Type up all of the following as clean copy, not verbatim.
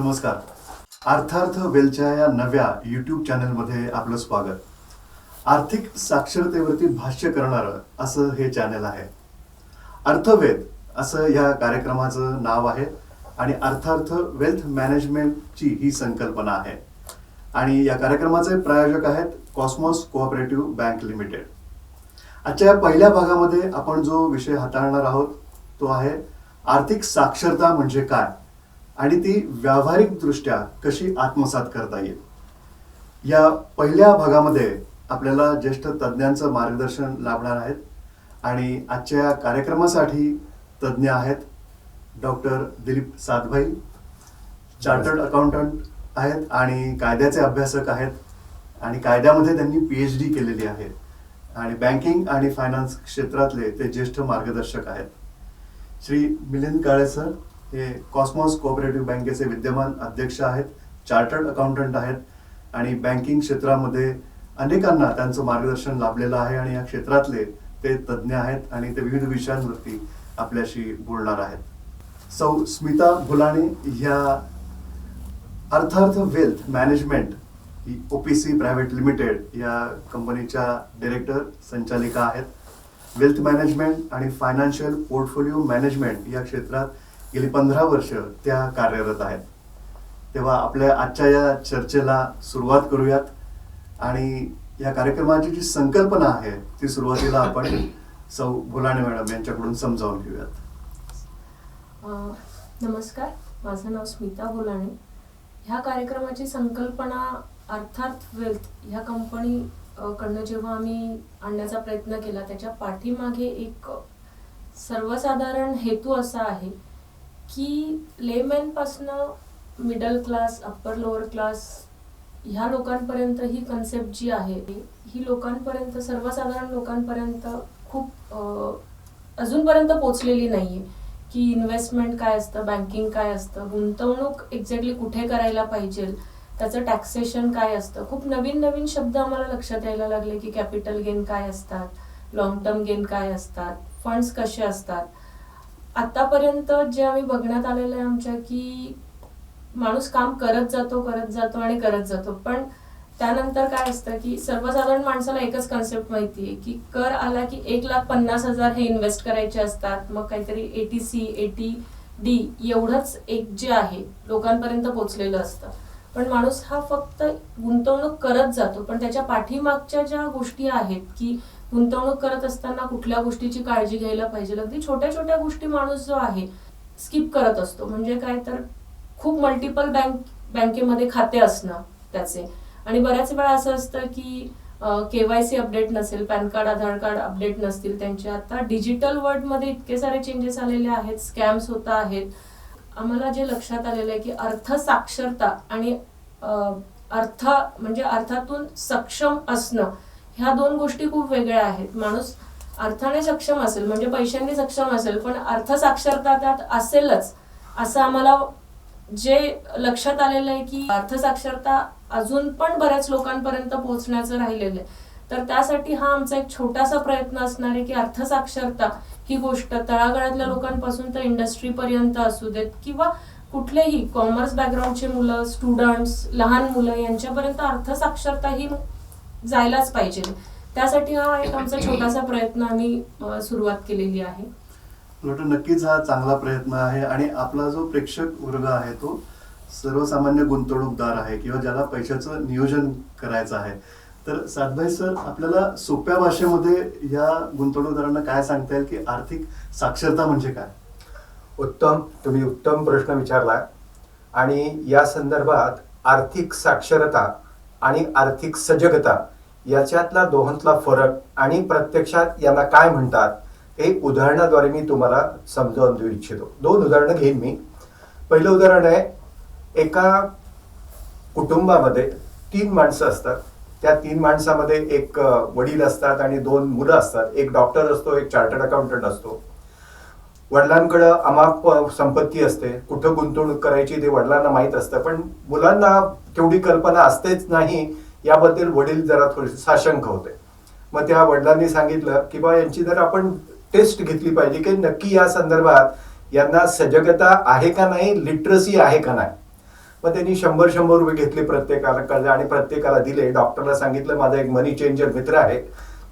नमस्कार. अर्थार्थ वेलच्या या नव्या यूट्यूब चॅनलमध्ये आपलं स्वागत. आर्थिक साक्षरतेवरती भाष्य करणारं असं हे चॅनल आहे. अर्थवेद असं या कार्यक्रमाचं नाव आहे आणि अर्थार्थ वेल्थ मॅनेजमेंटची ही संकल्पना आहे. आणि या कार्यक्रमाचे प्रायोजक आहेत कॉस्मॉस कोऑपरेटिव्ह बँक लिमिटेड. आजच्या या पहिल्या भागामध्ये आपण जो विषय हाताळणार आहोत तो आहे आर्थिक साक्षरता म्हणजे काय आणि ती व्यावहारिकदृष्ट्या कशी आत्मसात करता येईल. या पहिल्या भागामध्ये आपल्याला ज्येष्ठ तज्ज्ञांचं मार्गदर्शन लाभणार आहेत आणि आजच्या या कार्यक्रमासाठी तज्ज्ञ आहेत doctor Dilip Satbhai, chartered accountant आहेत आणि कायद्याचे अभ्यासक आहेत आणि कायद्यामध्ये त्यांनी PhD केलेली आहे आणि बँकिंग आणि फायनान्स क्षेत्रातले ते ज्येष्ठ मार्गदर्शक आहेत. श्री मिलिंद काळे सर हे कॉस्मॉस कोऑपरेटिव्ह बँकेचे विद्यमान अध्यक्ष आहेत, चार्टर्ड अकाउंटंट आहेत आणि बँकिंग क्षेत्रामध्ये अनेकांना त्यांचं मार्गदर्शन लाभलेलं आहे आणि या क्षेत्रातले ते तज्ज्ञ आहेत आणि ते विविध विषयांवरती आपल्याशी बोलणार आहेत. सौ स्मिता भुलाणे ह्या Artharth wealth management OPC private limited या कंपनीच्या डायरेक्टर संचालिका आहेत. वेल्थ मॅनेजमेंट आणि फायनान्शियल पोर्टफोलिओ मॅनेजमेंट या क्षेत्रात गेली 15 वर्ष त्या कार्यरत आहेत. तेव्हा आपल्या आजच्या या चर्चेला सुरुवात करूयात आणि या कार्यक्रमाची जी संकल्पना आहे ती सुरुवातीला आपण सौ भुलाणे मॅडम यांच्याकडून समजावून घेऊयात. नमस्कार, माझं नाव स्मिता भुलाणे. ह्या कार्यक्रमाची संकल्पना अर्थार्थ वेल्थ ह्या कंपनी कडनं जेव्हा आम्ही आणण्याचा प्रयत्न केला त्याच्या पाठीमागे एक सर्वसाधारण हेतू असा आहे की लेमॅनपासनं middle class, upper lower class ह्या लोकांपर्यंत ही कन्सेप्ट जी आहे ही लोकांपर्यंत, सर्वसाधारण लोकांपर्यंत खूप अजूनपर्यंत पोचलेली नाहीये की इन्व्हेस्टमेंट काय असतं, बँकिंग काय असतं, गुंतवणूक एक्झॅक्टली कुठे करायला पाहिजे, त्याचं टॅक्सेशन काय असतं. खूप नवीन नवीन शब्द आम्हाला लक्षात यायला लागले की कॅपिटल गेन काय असतात, लॉंग टर्म गेन काय असतात, फंड्स कसे असतात. आतापर्यंत जे आम्ही बघण्यात आलेलं आहे आमच्या की माणूस काम करत जातो आणि करत जातो, पण त्यानंतर काय असतं की सर्वसाधारण माणसाला एकच कन्सेप्ट माहिती आहे की कर आला की 1,50,000 हे इन्व्हेस्ट करायचे असतात, मग काहीतरी ATC ATD एवढंच एक जे आहे लोकांपर्यंत पोहोचलेलं असतं. पण माणूस हा फक्त गुंतवणूक करत जातो, पण त्याच्या पाठीमागच्या ज्या गोष्टी आहेत की गुंतवणूक करत असताना कुठल्या गोष्टीची काळजी घ्यायला पाहिजे, अगदी छोट्या छोट्या गोष्टी माणूस जो आहे स्किप करत असतो. म्हणजे काय तर खूप मल्टिपल बँकेमध्ये खाते असणं त्याचे, आणि बऱ्याच वेळा असं असतं की KYC अपडेट नसेल, पॅन कार्ड आधार कार्ड अपडेट नसतील त्यांचे. आता डिजिटल वर्ल्डमध्ये इतके सारे चेंजेस आलेले आहेत, स्कॅम्स होत आहेत. आम्हाला जे लक्षात आलेलं आहे की अर्थ साक्षरता आणि अर्थ म्हणजे अर्थातून सक्षम असणं ह्या दोन गोष्टी खूप वेगळ्या आहेत. माणूस अर्थाने सक्षम असेल म्हणजे पैशांनी सक्षम असेल, पण अर्थ साक्षरता त्यात असेलच असं आम्हाला जे लक्षात आलेलं आहे की अर्थ साक्षरता अजून पण बऱ्याच लोकांपर्यंत पोहोचण्याचं राहिलेलं आहे. तर त्यासाठी हा आमचा एक छोटासा प्रयत्न असणार आहे की अर्थ साक्षरता ही गोष्ट तळागाळातल्या लोकांपासून तर इंडस्ट्रीपर्यंत असू देत किंवा कुठलेही कॉमर्स बॅकग्राऊंडचे मुलं, स्टुडंट्स, लहान मुलं यांच्यापर्यंत अर्थ साक्षरता ही जायलाच पाहिजे. त्यासाठी हा एक आमचा छोटासा प्रयत्न आम्ही सुरुवात केलेली आहे. नक्कीच हा चांगला प्रयत्न आहे आणि आपला जो प्रेक्षक वर्ग आहे तो सर्वसामान्य गुंतवणूकदार आहे किंवा ज्याला पैशाचं नियोजन करायचं आहे. तर सातभाई सर, आपल्याला सोप्या भाषेमध्ये या गुंतवणूकदारांना काय सांगता येईल की आर्थिक साक्षरता म्हणजे काय? तुम्ही उत्तम प्रश्न विचारला. आणि या संदर्भात आर्थिक साक्षरता आणि आर्थिक सजगता याच्यातला दोघांतला फरक आणि प्रत्यक्षात यांना काय म्हणतात हे उदाहरणाद्वारे मी तुम्हाला समजावून देऊ इच्छितो. 2 उदाहरणं घेईन मी. पहिलं उदाहरण आहे, एका कुटुंबामध्ये 3 माणसं असतात. त्या 3 माणसामध्ये एक वडील असतात आणि 2 मुलं असतात. एक डॉक्टर असतो, एक चार्टर्ड अकाउंटंट असतो. वडिलांकडं अमाप संपत्ती असते, कुठं गुंतवणूक करायची ते वडिलांना माहीत असतं, पण मुलांना तेवढी कल्पना असतेच नाही याबद्दल वडील जरा थोडेसे साशंक होते. मग त्या वडिलांनी सांगितलं की बा यांची जर आपण टेस्ट घेतली पाहिजे की नक्की या संदर्भात यांना सजगता आहे का नाही, लिटरसी आहे का नाही. मग त्यांनी 100 रुपये घेतले प्रत्येकाला कर्ज आणि प्रत्येकाला दिले. डॉक्टरला सांगितलं माझा एक मनी चेंजर मित्र आहे,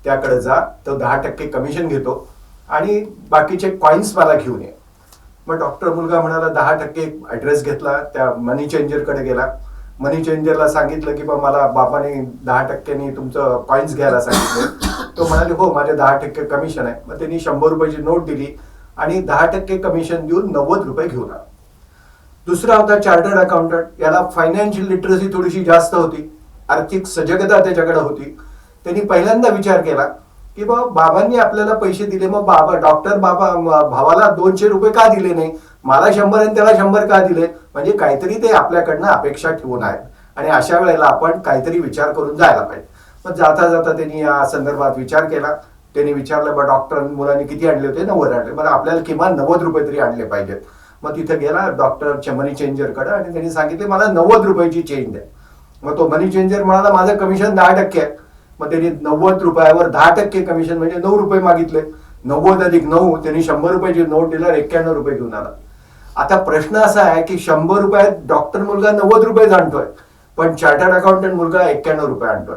त्याकडे जा, तो 10% कमिशन घेतो आणि बाकीचे कॉइन्स मला घेऊन ये. मग डॉक्टर मुलगा म्हणाला 10% ऍड्रेस घेतला, त्या मनी चेंजरकडे गेला. मनी चेंजरला सांगितलं की बा मला बाबाने 10%नी तुमचं कॉइन्स घ्यायला सांगितलं. तो म्हणाले हो माझे 10% कमिशन आहे. मग त्यांनी 100 रुपयाची नोट दिली आणि 10% कमिशन देऊन 90 रुपये घेऊन आला. दुसरा होता चार्टर्ड अकाउंटंट. याला फायनान्शियल लिटरसी थोडीशी जास्त होती, आर्थिक सजगता त्याच्याकडे होती. त्यांनी पहिल्यांदा विचार केला की बाबांनी आपल्याला पैसे दिले, मग डॉक्टर भावाला 200 रुपये का दिले नाही, मला 100 आणि त्याला 100 का दिले, म्हणजे काहीतरी ते आपल्याकडनं अपेक्षा ठेवून आहेत आणि अशा वेळेला आपण काहीतरी विचार करून जायला पाहिजे. मग जाता जाता त्यांनी या संदर्भात विचार केला. त्यांनी विचारलं डॉक्टर मुलांनी किती आणले होते, 90 आणले, मला आपल्याला किमान 90 रुपये तरी आणले पाहिजेत. मग तिथे गेला डॉक्टर मनी चेंजरकडे आणि त्यांनी सांगितले मला 90 रुपयाची चेंज द्या. मग तो मनी चेंजर म्हणाला माझं कमिशन 10% आहे. मग त्यांनी 90 रुपयावर 10% कमिशन म्हणजे 9 रुपये मागितले. 90 अधिक 9 त्यांनी 100 रुपयाची नोट दिला, 91 रुपये घेऊन आला. आता प्रश्न असा आहे की 100 रुपयात डॉक्टर मुलगा 90 रुपये आणतोय, पण चार्टर्ड अकाउंटंट मुलगा 91 रुपये आणतोय.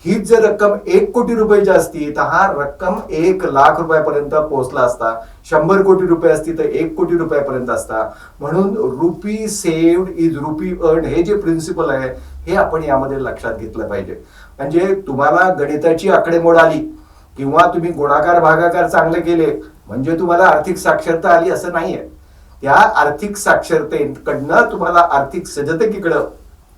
हीच जर रक्कम 1 कोटी रुपयाची असती तर हा रक्कम 1 लाख रुपयापर्यंत पोहोचला असता. 100 कोटी रुपये असती तर 1 कोटी रुपयापर्यंत असता. म्हणून RuPay saved is RuPay earn हे जे प्रिन्सिपल आहे हे आपण यामध्ये लक्षात घेतलं पाहिजे. म्हणजे तुम्हाला गणिताची आकडेमोड आली किंवा तुम्ही गुणाकार भागाकार चांगले केले म्हणजे तुम्हाला आर्थिक साक्षरता आली असं नाहीये. त्या आर्थिक साक्षरतेकडनं तुम्हाला आर्थिक सजगतेकडं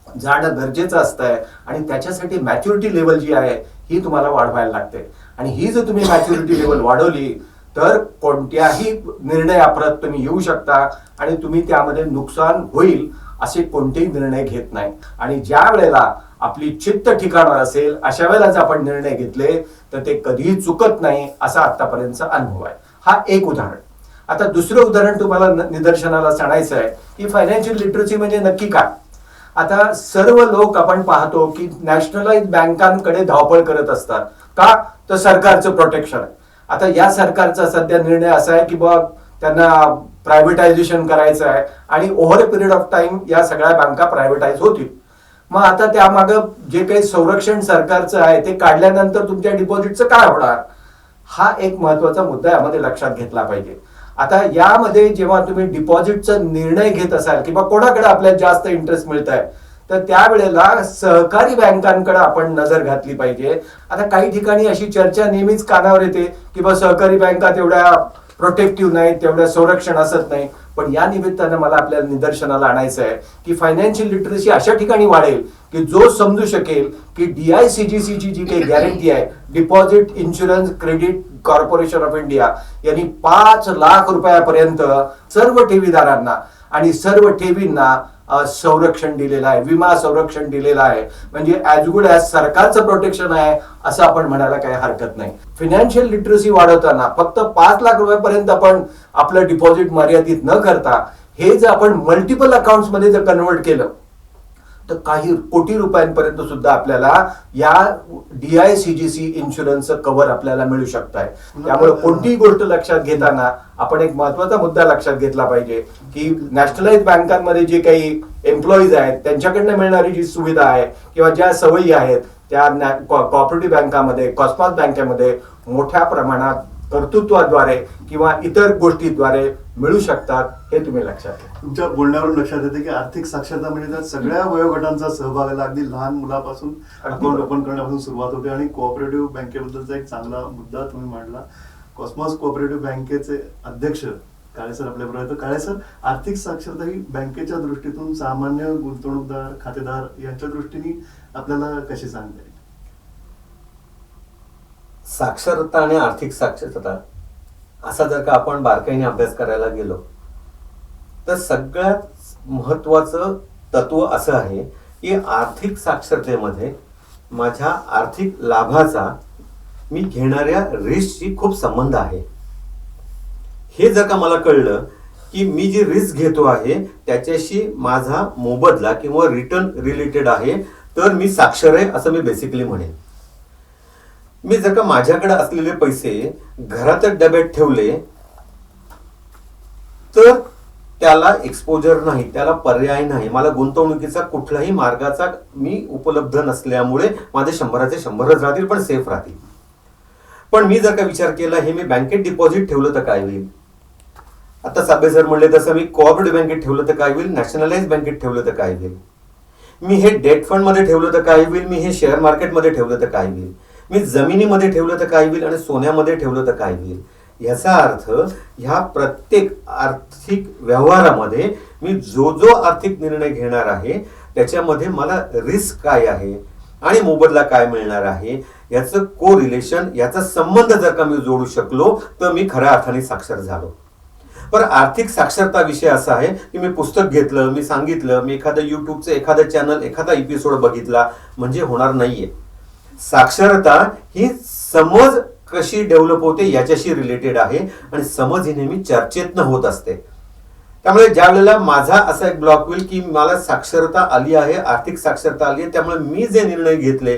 जाणं गरजेचं असतंय आणि त्याच्यासाठी मॅच्युरिटी लेवल जी आहे ही तुम्हाला वाढवायला लागते. आणि ही जर तुम्ही मॅच्युरिटी लेवल वाढवली तर कोणत्याही निर्णयाप्रत तुम्ही येऊ शकता आणि तुम्ही त्यामध्ये नुकसान होईल असे कोणतेही निर्णय घेत नाही. आणि ज्या वेळेला आपली चित्त ठिकाणावर असेल अशा वेळेलाच आपण निर्णय घेतले तर ते कधीही चुकत नाही असा आतापर्यंतचा अनुभव आहे. हा एक उदाहरण. आता दुसरं उदाहरण तुम्हाला निदर्शनाला सांगायचं आहे की फायनान्शियल लिटरसी म्हणजे नक्की काय. आता सर्व लोक आपण पाहतो की नॅशनलाइज बँकांकडे धावपळ करत असतात. का तर सरकारचं प्रोटेक्शन आहे. आता या सरकारचा सध्या निर्णय असा आहे की त्यांना प्रायव्हेटायझेशन करायचं आहे आणि over a period of time या सगळ्या बँका प्रायव्हेटाईज होतील. मग आता त्यामागं जे काही संरक्षण सरकारचं आहे ते काढल्यानंतर तुमच्या डिपॉझिटचं काय होणार, हा एक महत्वाचा मुद्दा यामध्ये लक्षात घेतला पाहिजे. आता यामध्ये जेव्हा तुम्ही डिपॉझिटचा निर्णय घेत असाल किंवा कोणाकडे आपल्याला जास्त इंटरेस्ट मिळत आहे तर त्यावेळेला सहकारी बँकांकडे आपण नजर घातली पाहिजे. आता काही ठिकाणी अशी चर्चा नेहमीच कानावर येते की सहकारी बँका तेवढ्या प्रोटेक्टिव्ह नाही, तेवढ्या संरक्षण असत नाही. पण या निमित्तानं मला आपल्याला निदर्शनाला आणायचं आहे की फायनान्शियल लिटरसी अशा ठिकाणी वाढेल की जो समजू शकेल की DICGC ची जी काही गॅरंटी आहे, deposit insurance credit corporation of India यांनी 5 लाख रुपयापर्यंत सर्व ठेवीदारांना आणि सर्व ठेवींना संरक्षण दिलेलं आहे, विमा संरक्षण दिलेलं आहे. म्हणजे ऍज गुड ऍज सरकारचं प्रोटेक्शन आहे असं आपण म्हणायला काही हरकत नाही. फायनान्शियल लिटरसी वाढवताना फक्त 5 लाख रुपयापर्यंत आपण आपलं डिपॉझिट मर्यादित न करता हे जर आपण मल्टिपल अकाउंट्स मध्ये जर कन्वर्ट केलं तर काही कोटी रुपयांपर्यंत सुद्धा आपल्याला या DICGC इन्शुरन्सचं कव्हर आपल्याला मिळू शकत आहे. त्यामुळे कोणतीही गोष्ट लक्षात घेताना आपण एक महत्वाचा मुद्दा लक्षात घेतला पाहिजे की नॅशनलाइज बँकांमध्ये जे काही एम्प्लॉईज आहेत त्यांच्याकडनं मिळणारी जी सुविधा आहे किंवा ज्या सवयी आहेत त्या कोऑपरेटिव्ह बँकामध्ये, कॉस्मॉस बँकेमध्ये मोठ्या प्रमाणात कर्तृत्वाद्वारे किंवा इतर गोष्टीद्वारे मिळू शकतात हे तुम्ही लक्षात घ्या. तुमच्या बोलण्यावरून लक्षात येते की आर्थिक साक्षरता म्हणजे त्यात सगळ्या वयोगटांचा सहभाग आला. अगदी लहान मुलापासून अकाउंट ओपन करण्यापासून सुरुवात होते. आणि कोऑपरेटिव्ह बँकेबद्दलचा एक चांगला मुद्दा तुम्ही मांडला. कॉस्मॉस कोऑपरेटिव्ह बँकेचे अध्यक्ष काळे सर आपल्याबरोबर आहेत. काळे सर, आर्थिक साक्षरता ही बँकेच्या दृष्टीतून सामान्य गुंतवणूकदार खातेदार यांच्या दृष्टीने आपल्याला कशी सांगता येईल? साक्षरता आणि आर्थिक साक्षरता असा जर का आपण बारकाईने अभ्यास करायला गेलो तर सगळ्यात महत्वाचं तत्व असं आहे की आर्थिक साक्षरतेमध्ये माझ्या आर्थिक लाभाचा मी घेणाऱ्या रिस्कशी खूप संबंध आहे. हे जर का मला कळलं की मी जी रिस्क घेतो आहे त्याच्याशी माझा मोबदला किंवा रिटर्न रिलेटेड आहे तर मी साक्षर आहे असं मी बेसिकली म्हणेन. मी जर का माझ्याकडे असलेले पैसे घरातच डब्यात ठेवले तर त्याला एक्सपोजर नाही, त्याला पर्याय नाही, मला गुंतवणुकीचा कुठलाही मार्गाचा मी उपलब्ध नसल्यामुळे माझे 100चे 100च राहतील, पण सेफ राहतील. पण मी जर का विचार केला हे मी बँकेत डिपॉझिट ठेवलं तर काय होईल, आता साबळे सर म्हणले तसं मी कोऑपरेटिव्ह बँकेत ठेवलं तर काय होईल, नॅशनलाइज बँकेत ठेवलं तर काय होईल, मी हे डेट फंड मध्ये ठेवलं तर काय होईल, मी हे शेअर मार्केटमध्ये ठेवलं तर काय होईल, मी जमिनीमध्ये ठेवलं तर काय होईल आणि सोन्यामध्ये ठेवलं तर काय होईल. याचा अर्थ ह्या प्रत्येक आर्थिक व्यवहारामध्ये मी जो जो आर्थिक निर्णय घेणार आहे त्याच्यामध्ये मला रिस्क काय आहे आणि मोबदला काय मिळणार आहे याचं को रिलेशन, याचा संबंध जर का मी जोडू शकलो तर मी खऱ्या अर्थाने साक्षर झालो. पण आर्थिक साक्षरता विषय असा आहे की मी पुस्तक घेतलं, मी सांगितलं, मी एखादं युट्यूबचं एखादं चॅनल एखादा एपिसोड बघितला म्हणजे होणार नाहीये. साक्षरता ही समज कशी डेव्हलप होते याच्याशी रिलेटेड आहे आणि समज ही नेहमी चर्चेतनं होत असते. त्यामुळे ज्या वेळेला माझा असा एक ब्लॉक होईल की मला साक्षरता आली आहे, आर्थिक साक्षरता आली आहे, त्यामुळे मी जे निर्णय घेतले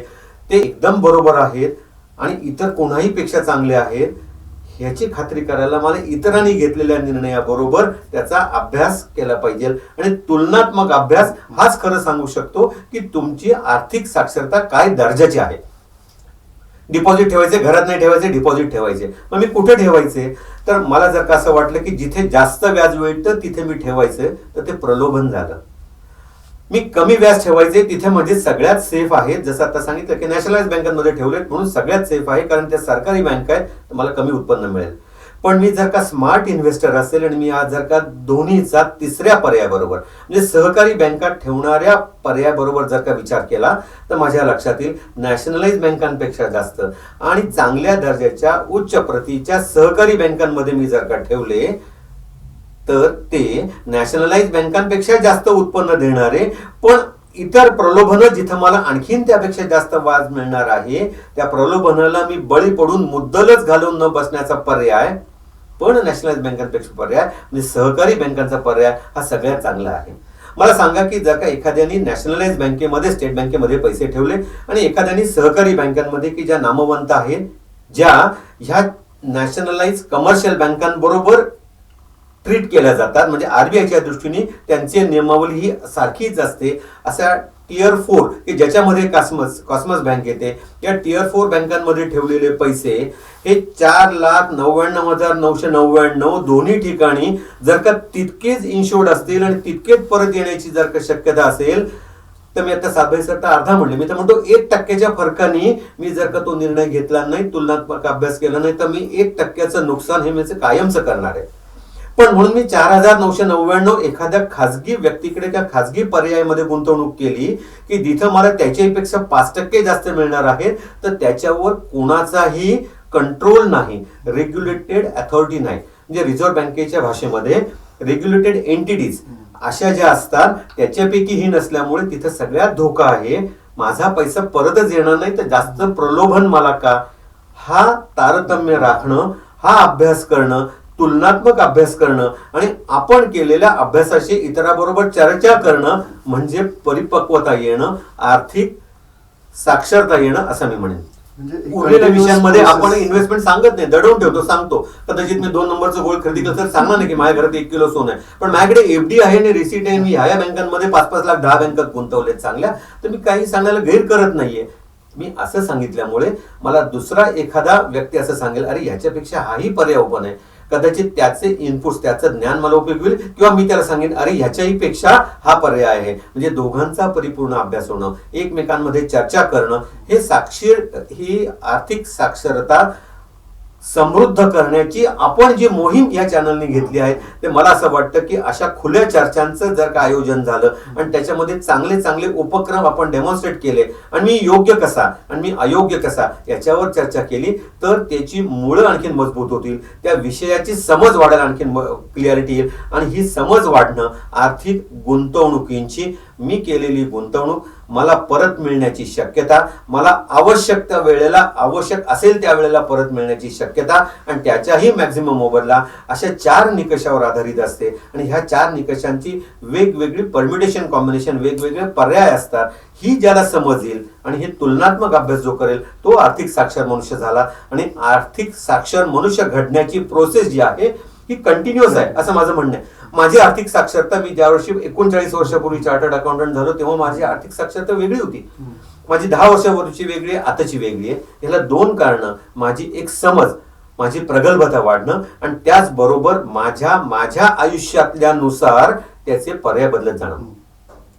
ते एकदम बरोबर आहेत आणि इतर कोणाही पेक्षा चांगले आहेत याची खात्री करायला मला इतरांनी घेतलेल्या निर्णयाबरोबर त्याचा अभ्यास केला पाहिजे. आणि तुलनात्मक अभ्यास हाच खरं सांगू शकतो की तुमची आर्थिक साक्षरता काय दर्जाची आहे. डिपॉझिट ठेवायचे, घरात नाही ठेवायचे, डिपॉझिट ठेवायचे, मग मी कुठे ठेवायचे, तर मला जर का असं वाटलं की जिथे जास्त व्याज मिळतं तिथे मी ठेवायचं तर ते प्रलोभन झालं. मी कमी व्याज ठेवायचे तिथे म्हणजे सगळ्यात सेफ आहे, जसं आता सांगितलं की नॅशनलाइज बँकांमध्ये ठेवले म्हणून सगळ्यात सेफ आहे कारण त्या सरकारी बँक आहेत तर मला कमी उत्पन्न मिळेल. पण मी जर का स्मार्ट इन्व्हेस्टर असेल आणि मी आज जर का दोन्हीचा तिसऱ्या पर्यायाबरोबर म्हणजे सहकारी बँकात ठेवणाऱ्या पर्यायाबरोबर जर का विचार केला तर माझ्या लक्षात येईल नॅशनलाइज बँकांपेक्षा जास्त आणि चांगल्या दर्जाच्या उच्च प्रतीच्या सहकारी बँकांमध्ये मी जर का ठेवले तर ते नॅशनलाइज बँकांपेक्षा जास्त उत्पन्न देणारे पण इतर प्रलोभनं जिथं मला आणखीन त्यापेक्षा जास्त व्याज मिळणार आहे त्या प्रलोभनाला मी बळी पडून मुद्दलच घालून न बसण्याचा पर्याय पण नॅशनलाइज बँकांपेक्षा पर्याय म्हणजे सहकारी बँकांचा पर्याय हा सगळ्यात चांगला आहे. मला सांगा की जर का एखाद्याने नॅशनलाइज बँकेमध्ये स्टेट बँकेमध्ये पैसे ठेवले आणि एखाद्याने सहकारी बँकांमध्ये की ज्या नामवंत आहेत ज्या ह्या नॅशनलाइज कमर्शियल बँकांबरोबर ट्रीट केल्या जातात म्हणजे आरबीआयच्या दृष्टीने त्यांची नियमावली ही सारखीच असते अशा टियर 4 की ज्याच्यामध्ये कॉस्मस बँक येते या टियर 4 बँकांमध्ये ठेवलेले पैसे हे 4,99,999 दोन्ही ठिकाणी जर का तितकेच इन्शुर्ड असतील आणि तितकेच परत येण्याची जर का शक्यता असेल तर मी आता साबळे अर्धा म्हणले मी तर म्हणतो 1% फरकाने मी जर का तो निर्णय घेतला नाही तुलनात्मक अभ्यास केला नाही तर मी 1% नुकसान हे मी कायमचं करणार आहे. पण म्हणून मी 4,999 एखाद्या खाजगी व्यक्तीकडे त्या खाजगी पर्यायामध्ये गुंतवणूक केली की जिथं मला त्याच्यापेक्षा 5% जास्त मिळणार आहे तर त्याच्यावर कोणाचाही कंट्रोल नाही, रेग्युलेटेड अथॉरिटी नाही. म्हणजे रिझर्व्ह बँकेच्या भाषेमध्ये रेग्युलेटेड एंटिटीज अशा ज्या असतात त्याच्यापैकी ही नसल्यामुळे तिथं सगळ्यात धोका आहे. माझा पैसा परतच येणार नाही तर जास्त प्रलोभन मला का, हा तारतम्य राखणं, हा अभ्यास करणं, तुलनात्मक अभ्यास करणं आणि आपण केलेल्या अभ्यासाशी इतरांबरोबर चर्चा करणं म्हणजे परिपक्वता येणं, आर्थिक साक्षरता येणं असं मी म्हणेन. उरलेल्या विषयांमध्ये आपण इन्व्हेस्टमेंट सांगत नाही, दडवून ठेवतो, सांगतो कदाचित मी 2 नंबरचं गोल्ड खरेदी केलं तर सांगणार नाही की माझ्या घरात 1 किलो सोनं आहे पण माझ्याकडे एफडी आहे आणि रिसीट आहे, मी ह्या बँकांमध्ये 5-5 लाख 10 बँकात गुंतवलेत चांगल्या, तर मी काही सांगायला गैर करत नाहीये. मी असं सांगितल्यामुळे मला दुसरा एखादा व्यक्ती असं सांगेल अरे ह्याच्यापेक्षा हाही पर्याय ओपन आहे, कदाचित त्याचे इनपुट्स त्याचं ज्ञान मला उपयोग होईल किंवा मी त्याला सांगेन अरे ह्याच्याही पेक्षा हा पर्याय आहे. म्हणजे दोघांचा परिपूर्ण अभ्यास होणं, एकमेकांमध्ये चर्चा करणं हे ही आर्थिक साक्षरता समृद्ध करण्याची आपण जी मोहीम या चॅनलने घेतली आहे ते मला असं वाटतं की अशा खुल्या चर्चांचं जर का आयोजन झालं आणि त्याच्यामध्ये चांगले चांगले उपक्रम आपण डेमॉन्स्ट्रेट केले आणि मी योग्य कसा आणि मी अयोग्य कसा याच्यावर चर्चा केली तर त्याची मुळं आणखीन मजबूत होतील, त्या विषयाची समज वाढायला आणखीन क्लिअरिटी येईल आणि ही समज वाढणं आर्थिक गुंतवणुकींची मी केलेली गुंतवणूक मला परत मिळण्याची शक्यता, मला आवश्यक त्या वेळेला आवश्यक असेल त्या वेळेला परत मिळण्याची शक्यता आणि त्याच्याही मॅक्झिमम मोबदला अशा 4 निकषावर आधारित असते. आणि ह्या 4 निकषांची वेगवेगळी परम्युटेशन कॉम्बिनेशन वेगवेगळे पर्याय असतात. ही ज्याला समजेल आणि हे तुलनात्मक अभ्यास जो करेल तो आर्थिक साक्षर मनुष्य झाला. आणि आर्थिक साक्षर मनुष्य घडण्याची प्रोसेस जी आहे ही कंटिन्युअस आहे असं माझं म्हणणं आहे. माझी आर्थिक साक्षरता, मी ज्या वर्षी 39 वर्षापूर्वी चार्टर्ड अकाउंटंट झालो तेव्हा माझी आर्थिक साक्षरता वेगळी होती. माझी 10 वर्षापूर्वीची वेगळी आहे, आताची वेगळी आहे. याला दोन कारणं, माझी एक समज, माझी प्रगल्भता वाढणं आणि त्याचबरोबर माझ्या आयुष्यातल्यानुसार त्याचे पर्याय बदलत जाणं.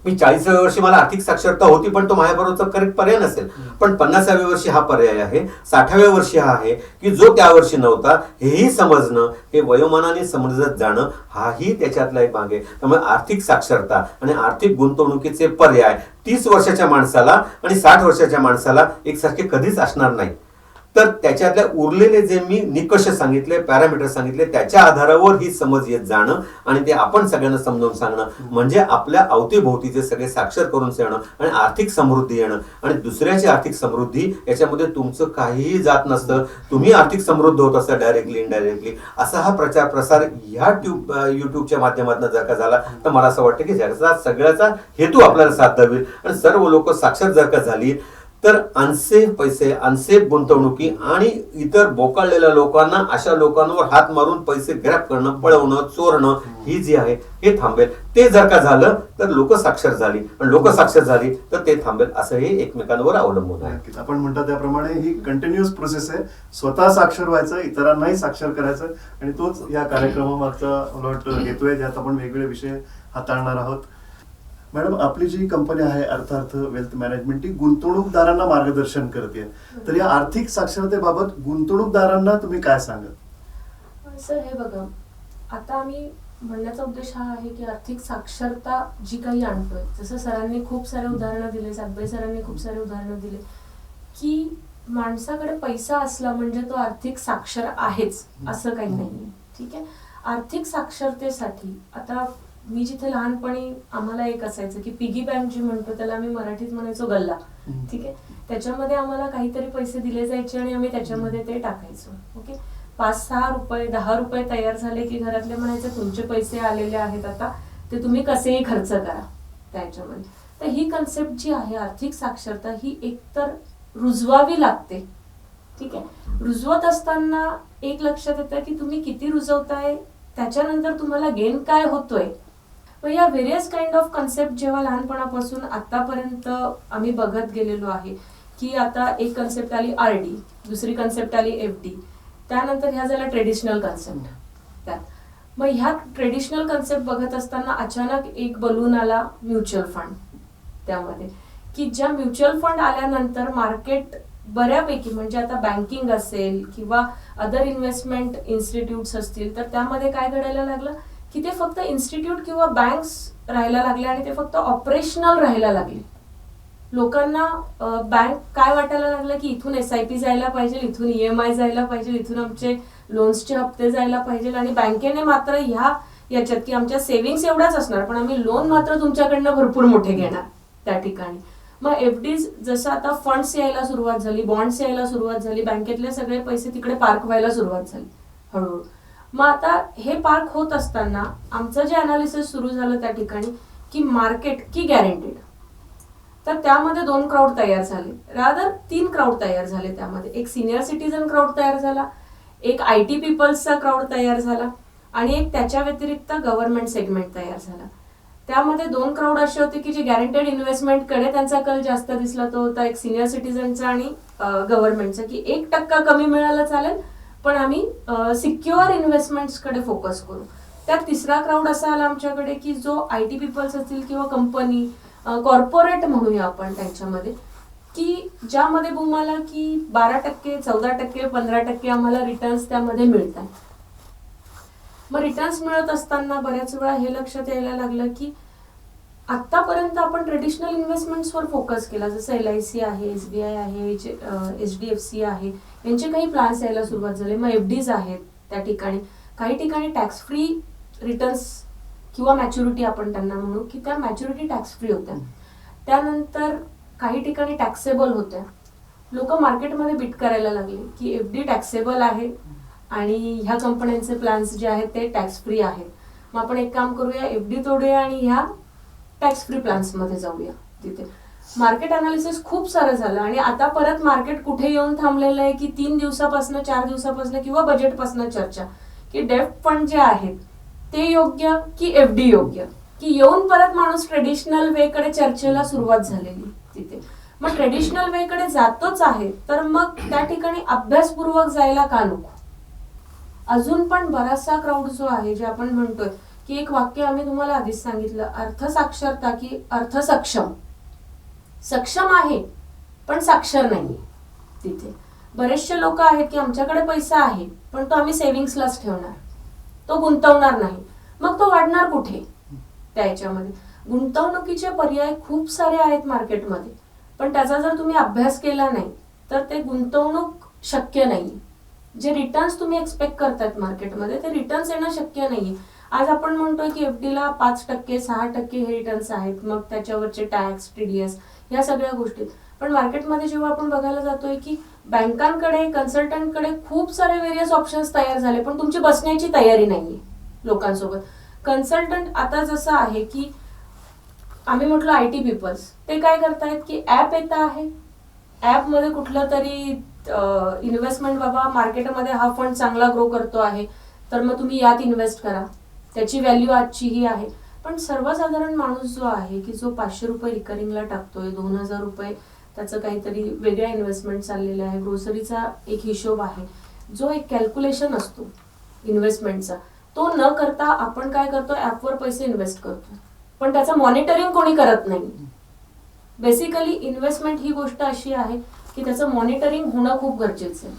मी 40व्या वर्षी मला आर्थिक साक्षरता होती पण तो माझ्याबरोबरचा करेक्ट पर्याय नसेल, पण 50व्या वर्षी हा पर्याय आहे, 60व्या वर्षी हा आहे की जो त्या वर्षी नव्हता, हेही समजणं, हे वयोमानाने समजत जाणं, हाही त्याच्यातला एक भाग आहे. त्यामुळे आर्थिक साक्षरता आणि आर्थिक गुंतवणुकीचे पर्याय 30 वर्षाच्या माणसाला आणि 60 वर्षाच्या माणसाला एकसारखे कधीच असणार नाही. तर त्याच्यातल्या उरलेले जे मी निकष सांगितले, पॅरामीटर सांगितले, त्याच्या आधारावर ही समज येत जाणं आणि ते आपण सगळ्यांना समजावून सांगणं, म्हणजे आपल्या अवतीभोवतीचे सगळे साक्षर करून येणं आणि आर्थिक समृद्धी येणं. आणि दुसऱ्याची आर्थिक समृद्धी याच्यामध्ये तुमचं काहीही जात नसतं. तुम्ही आर्थिक समृद्ध होत असता डायरेक्टली इनडायरेक्टली. असा हा प्रचार प्रसार ह्या युट्यूबच्या माध्यमातून जर का झाला तर मला असं वाटतं की ज्याचा सगळ्याचा हेतू आपल्याला साध्य होईल आणि सर्व लोक साक्षर जर का झाली तर अनसेफ पैसे, अनसेफ गुंतवणुकी आणि इतर बोकाळलेल्या लोकांना, अशा लोकांवर हात मारून पैसे ग्रॅब करणं, पळवणं, चोरणं, ही जी आहे हे थांबेल. ते जर का झालं तर लोक साक्षर झाली आणि लोक साक्षर झाली तर ते थांबेल. असं हे एकमेकांवर अवलंबून आहे. नक्कीच. आपण म्हणता त्याप्रमाणे ही कंटिन्युअस प्रोसेस आहे. स्वतः साक्षर व्हायचं, इतरांनाही साक्षर करायचं आणि तोच या कार्यक्रमामागचा मला वाटतं हेतू आहे, ज्यात आपण वेगवेगळे विषय हाताळणार आहोत. मॅडम, आपली जी कंपनी आहे अर्थार्थ वेल्थ मॅनेजमेंट, ती गुंतवणूकदारांना मार्गदर्शन करते. तर या आर्थिक साक्षरतेबाबत गुंतवणूकदारांना तुम्ही काय सांगाल? सर, हे बघा, आता आम्ही म्हणण्याचा उद्देश हा आहे की आर्थिक साक्षरता जी काही आणतोय, जसं सरांनी खूप सारे उदाहरणं दिले, सातबाई सरांनी खूप सारे उदाहरणं दिले, की माणसाकडे पैसा असला म्हणजे तो आर्थिक साक्षर आहेच असं काही नाही. ठीक आहे. आर्थिक साक्षरतेसाठी आता मी जिथे लहानपणी आम्हाला एक असायचं की पिगी बँक जी म्हणतो त्याला आम्ही मराठीत म्हणायचो गल्ला. ठीक आहे. त्याच्यामध्ये आम्हाला काहीतरी पैसे दिले जायचे आणि आम्ही त्याच्यामध्ये ते टाकायचो. ओके. 5-6 रुपये 10 रुपये तयार झाले की घरातले म्हणायचे तुमचे पैसे आलेले आहेत, आता ते तुम्ही कसेही खर्च करा त्याच्यामध्ये. तर ही कन्सेप्ट जी आहे आर्थिक साक्षरता, ही एकतर रुजवावी लागते. ठीक आहे. रुजवत असताना एक लक्षात येतं की तुम्ही किती रुजवताय, त्याच्यानंतर तुम्हाला गेन काय होतोय. पण या व्हेरियस काइंड ऑफ कन्सेप्ट जेव्हा लहानपणापासून आतापर्यंत आम्ही बघत गेलेलो आहे की आता एक कन्सेप्ट आली आरडी, दुसरी कन्सेप्ट आली एफडी, त्यानंतर ह्या झाल्या ट्रेडिशनल कन्सेप्ट. त्यात मग ह्या ट्रेडिशनल कन्सेप्ट बघत असताना अचानक एक बलून आला म्युच्युअल फंड त्यामध्ये, की ज्या म्युच्युअल फंड आल्यानंतर मार्केट बऱ्यापैकी, म्हणजे आता बँकिंग असेल किंवा अदर इन्व्हेस्टमेंट इन्स्टिट्यूट्स असतील, तर त्यामध्ये काय घडायला लागलं की ते फक्त इन्स्टिट्यूट किंवा बँक्स राहायला लागले आणि ते फक्त ऑपरेशनल राहायला लागले. लोकांना बँक काय वाटायला लागलं की इथून SIP जायला पाहिजे, इथून EMI जायला पाहिजे, इथून आमचे लोन्सचे हप्ते जायला पाहिजे आणि बँकेने मात्र याच्यात की आमच्या सेव्हिंग्स एवढाच असणार पण आम्ही लोन मात्र तुमच्याकडनं भरपूर मोठे घेणार त्या ठिकाणी. मग FDs जसं आता फंड्स यायला सुरुवात झाली, बॉन्ड्स यायला सुरुवात झाली, बँकेतले सगळे पैसे तिकडे पार्क व्हायला सुरुवात झाली हळूहळू. मग आता हे पार्क होत असताना आमचं जे अनालिसिस सुरू झालं त्या ठिकाणी की मार्केट की गॅरंटीड, तर त्यामध्ये 2 क्राऊड तयार झाले, रादर 3 क्राऊड तयार झाले. त्यामध्ये एक सिनियर सिटीजन क्राऊड तयार झाला, एक IT पीपल्सचा क्राऊड तयार झाला आणि एक त्याच्या व्यतिरिक्त गव्हर्नमेंट सेगमेंट तयार झाला. त्यामध्ये 2 क्राऊड असे होते की जे गॅरंटेड इन्व्हेस्टमेंटकडे त्यांचा कल जास्त दिसला, तो होता एक सिनियर सिटीजनचा आणि गव्हर्नमेंटचा, की 1% कमी मिळालं चालेल पण आम्ही सिक्युअर इन्व्हेस्टमेंट्सकडे फोकस करू. त्यात तिसरा क्राऊड असा आला आमच्याकडे की जो IT पीपल्स असतील किंवा कंपनी, कॉर्पोरेट म्हणूया आपण त्यांच्यामध्ये, की ज्यामध्ये तुम्हाला की 12%, 14%, 15% आम्हाला रिटर्न्स त्यामध्ये मिळतात. मग रिटर्न्स मिळत असताना बऱ्याच वेळा हे लक्षात यायला लागलं की आतापर्यंत आपण ट्रेडिशनल इन्व्हेस्टमेंट्सवर फोकस केला, जसं LIC आहे, SBI आहे, HDFC आहे, यांचे काही प्लॅन्स यायला सुरुवात झाले. मग FDs आहेत त्या ठिकाणी, काही ठिकाणी टॅक्स फ्री रिटर्न्स किंवा मॅच्युरिटी आपण त्यांना म्हणू, की त्या मॅच्युरिटी टॅक्स फ्री होत्या. त्यानंतर काही ठिकाणी टॅक्सेबल होत्या. लोक मार्केटमध्ये बिट करायला लागले की FD टॅक्सेबल आहे आणि ह्या कंपन्यांचे प्लॅन्स जे आहेत ते टॅक्स फ्री आहेत, मग आपण एक काम करूया, FD तोडूया आणि ह्या टॅक्स फ्री प्लॅन्स मध्ये जाऊया. तिथे मार्केट अनालिसिस खूप सारं झालं आणि आता परत मार्केट कुठे येऊन थांबलेलं आहे की 3 दिवसापासून 4 दिवसापासून किंवा बजेटपासून चर्चा की डेफ्ट फंड जे आहेत ते योग्य की FD योग्य, की येऊन परत माणूस ट्रेडिशनल वे कडे चर्चेला सुरुवात झालेली तिथे. मग ट्रेडिशनल वे कडे जातोच आहे तर मग त्या ठिकाणी अभ्यासपूर्वक जायला का नको? अजून पण बराचसा क्राऊड जो आहे, जे आपण म्हणतोय की एक वाक्य आम्ही तुम्हाला आधीच सांगितलं, अर्थसाक्षरता की अर्थसक्षम. सक्षम आहे पण साक्षर नाही. तिथे बरेचसे लोक आहेत की आमच्याकडे पैसा आहे पण तो आम्ही सेव्हिंग्सलाच ठेवणार, तो गुंतवणार नाही. मग तो वाढणार कुठे? त्या याच्यामध्ये गुंतवणुकीचे पर्याय खूप सारे आहेत मार्केटमध्ये, पण त्याचा जर तुम्ही अभ्यास केला नाही तर ते गुंतवणूक शक्य नाही. जे रिटर्न्स तुम्ही एक्सपेक्ट करतायत मार्केटमध्ये ते रिटर्न्स येणं शक्य नाही. आज आपण म्हणतोय की FDला 5%, 6% हे रिटर्न्स आहेत, मग त्याच्यावरचे टॅक्स, TDS या सगळ्या गोष्टी. पण मार्केटमध्ये जेव्हा आपण बघायला जातोय की बँकांकडे, कन्सल्टंटकडे खूप सारे व्हेरियस ऑप्शन्स तयार झाले, पण तुमची बसण्याची तयारी नाहीये लोकांसोबत. कन्सल्टंट आता जसं आहे की आम्ही म्हटलं IT पीपल्स, ते काय करतायत की ऍप येत आहे, ऍपमध्ये कुठलं तरी इन्व्हेस्टमेंट, बाबा मार्केटमध्ये हा फंड चांगला ग्रो करतो आहे तर मग तुम्ही यात इन्व्हेस्ट करा, त्याची व्हॅल्यू आजची ही आहे. पण सर्वसाधारण माणूस जो आहे की जो 500 रुपये रिकरिंगला टाकतोय, 2000 रुपये त्याचं काहीतरी वेगळ्या इन्व्हेस्टमेंट चाललेलं आहे, ग्रोसरीचा एक हिशोब आहे, जो एक कॅल्क्युलेशन असतो इन्व्हेस्टमेंटचा, तो न करता आपण काय करतो, ऍपवर पैसे इन्व्हेस्ट करतो, पण त्याचं मॉनिटरिंग कोणी करत नाही. बेसिकली इन्व्हेस्टमेंट ही गोष्ट अशी आहे की त्याचं मॉनिटरिंग होणं खूप गरजेचं आहे.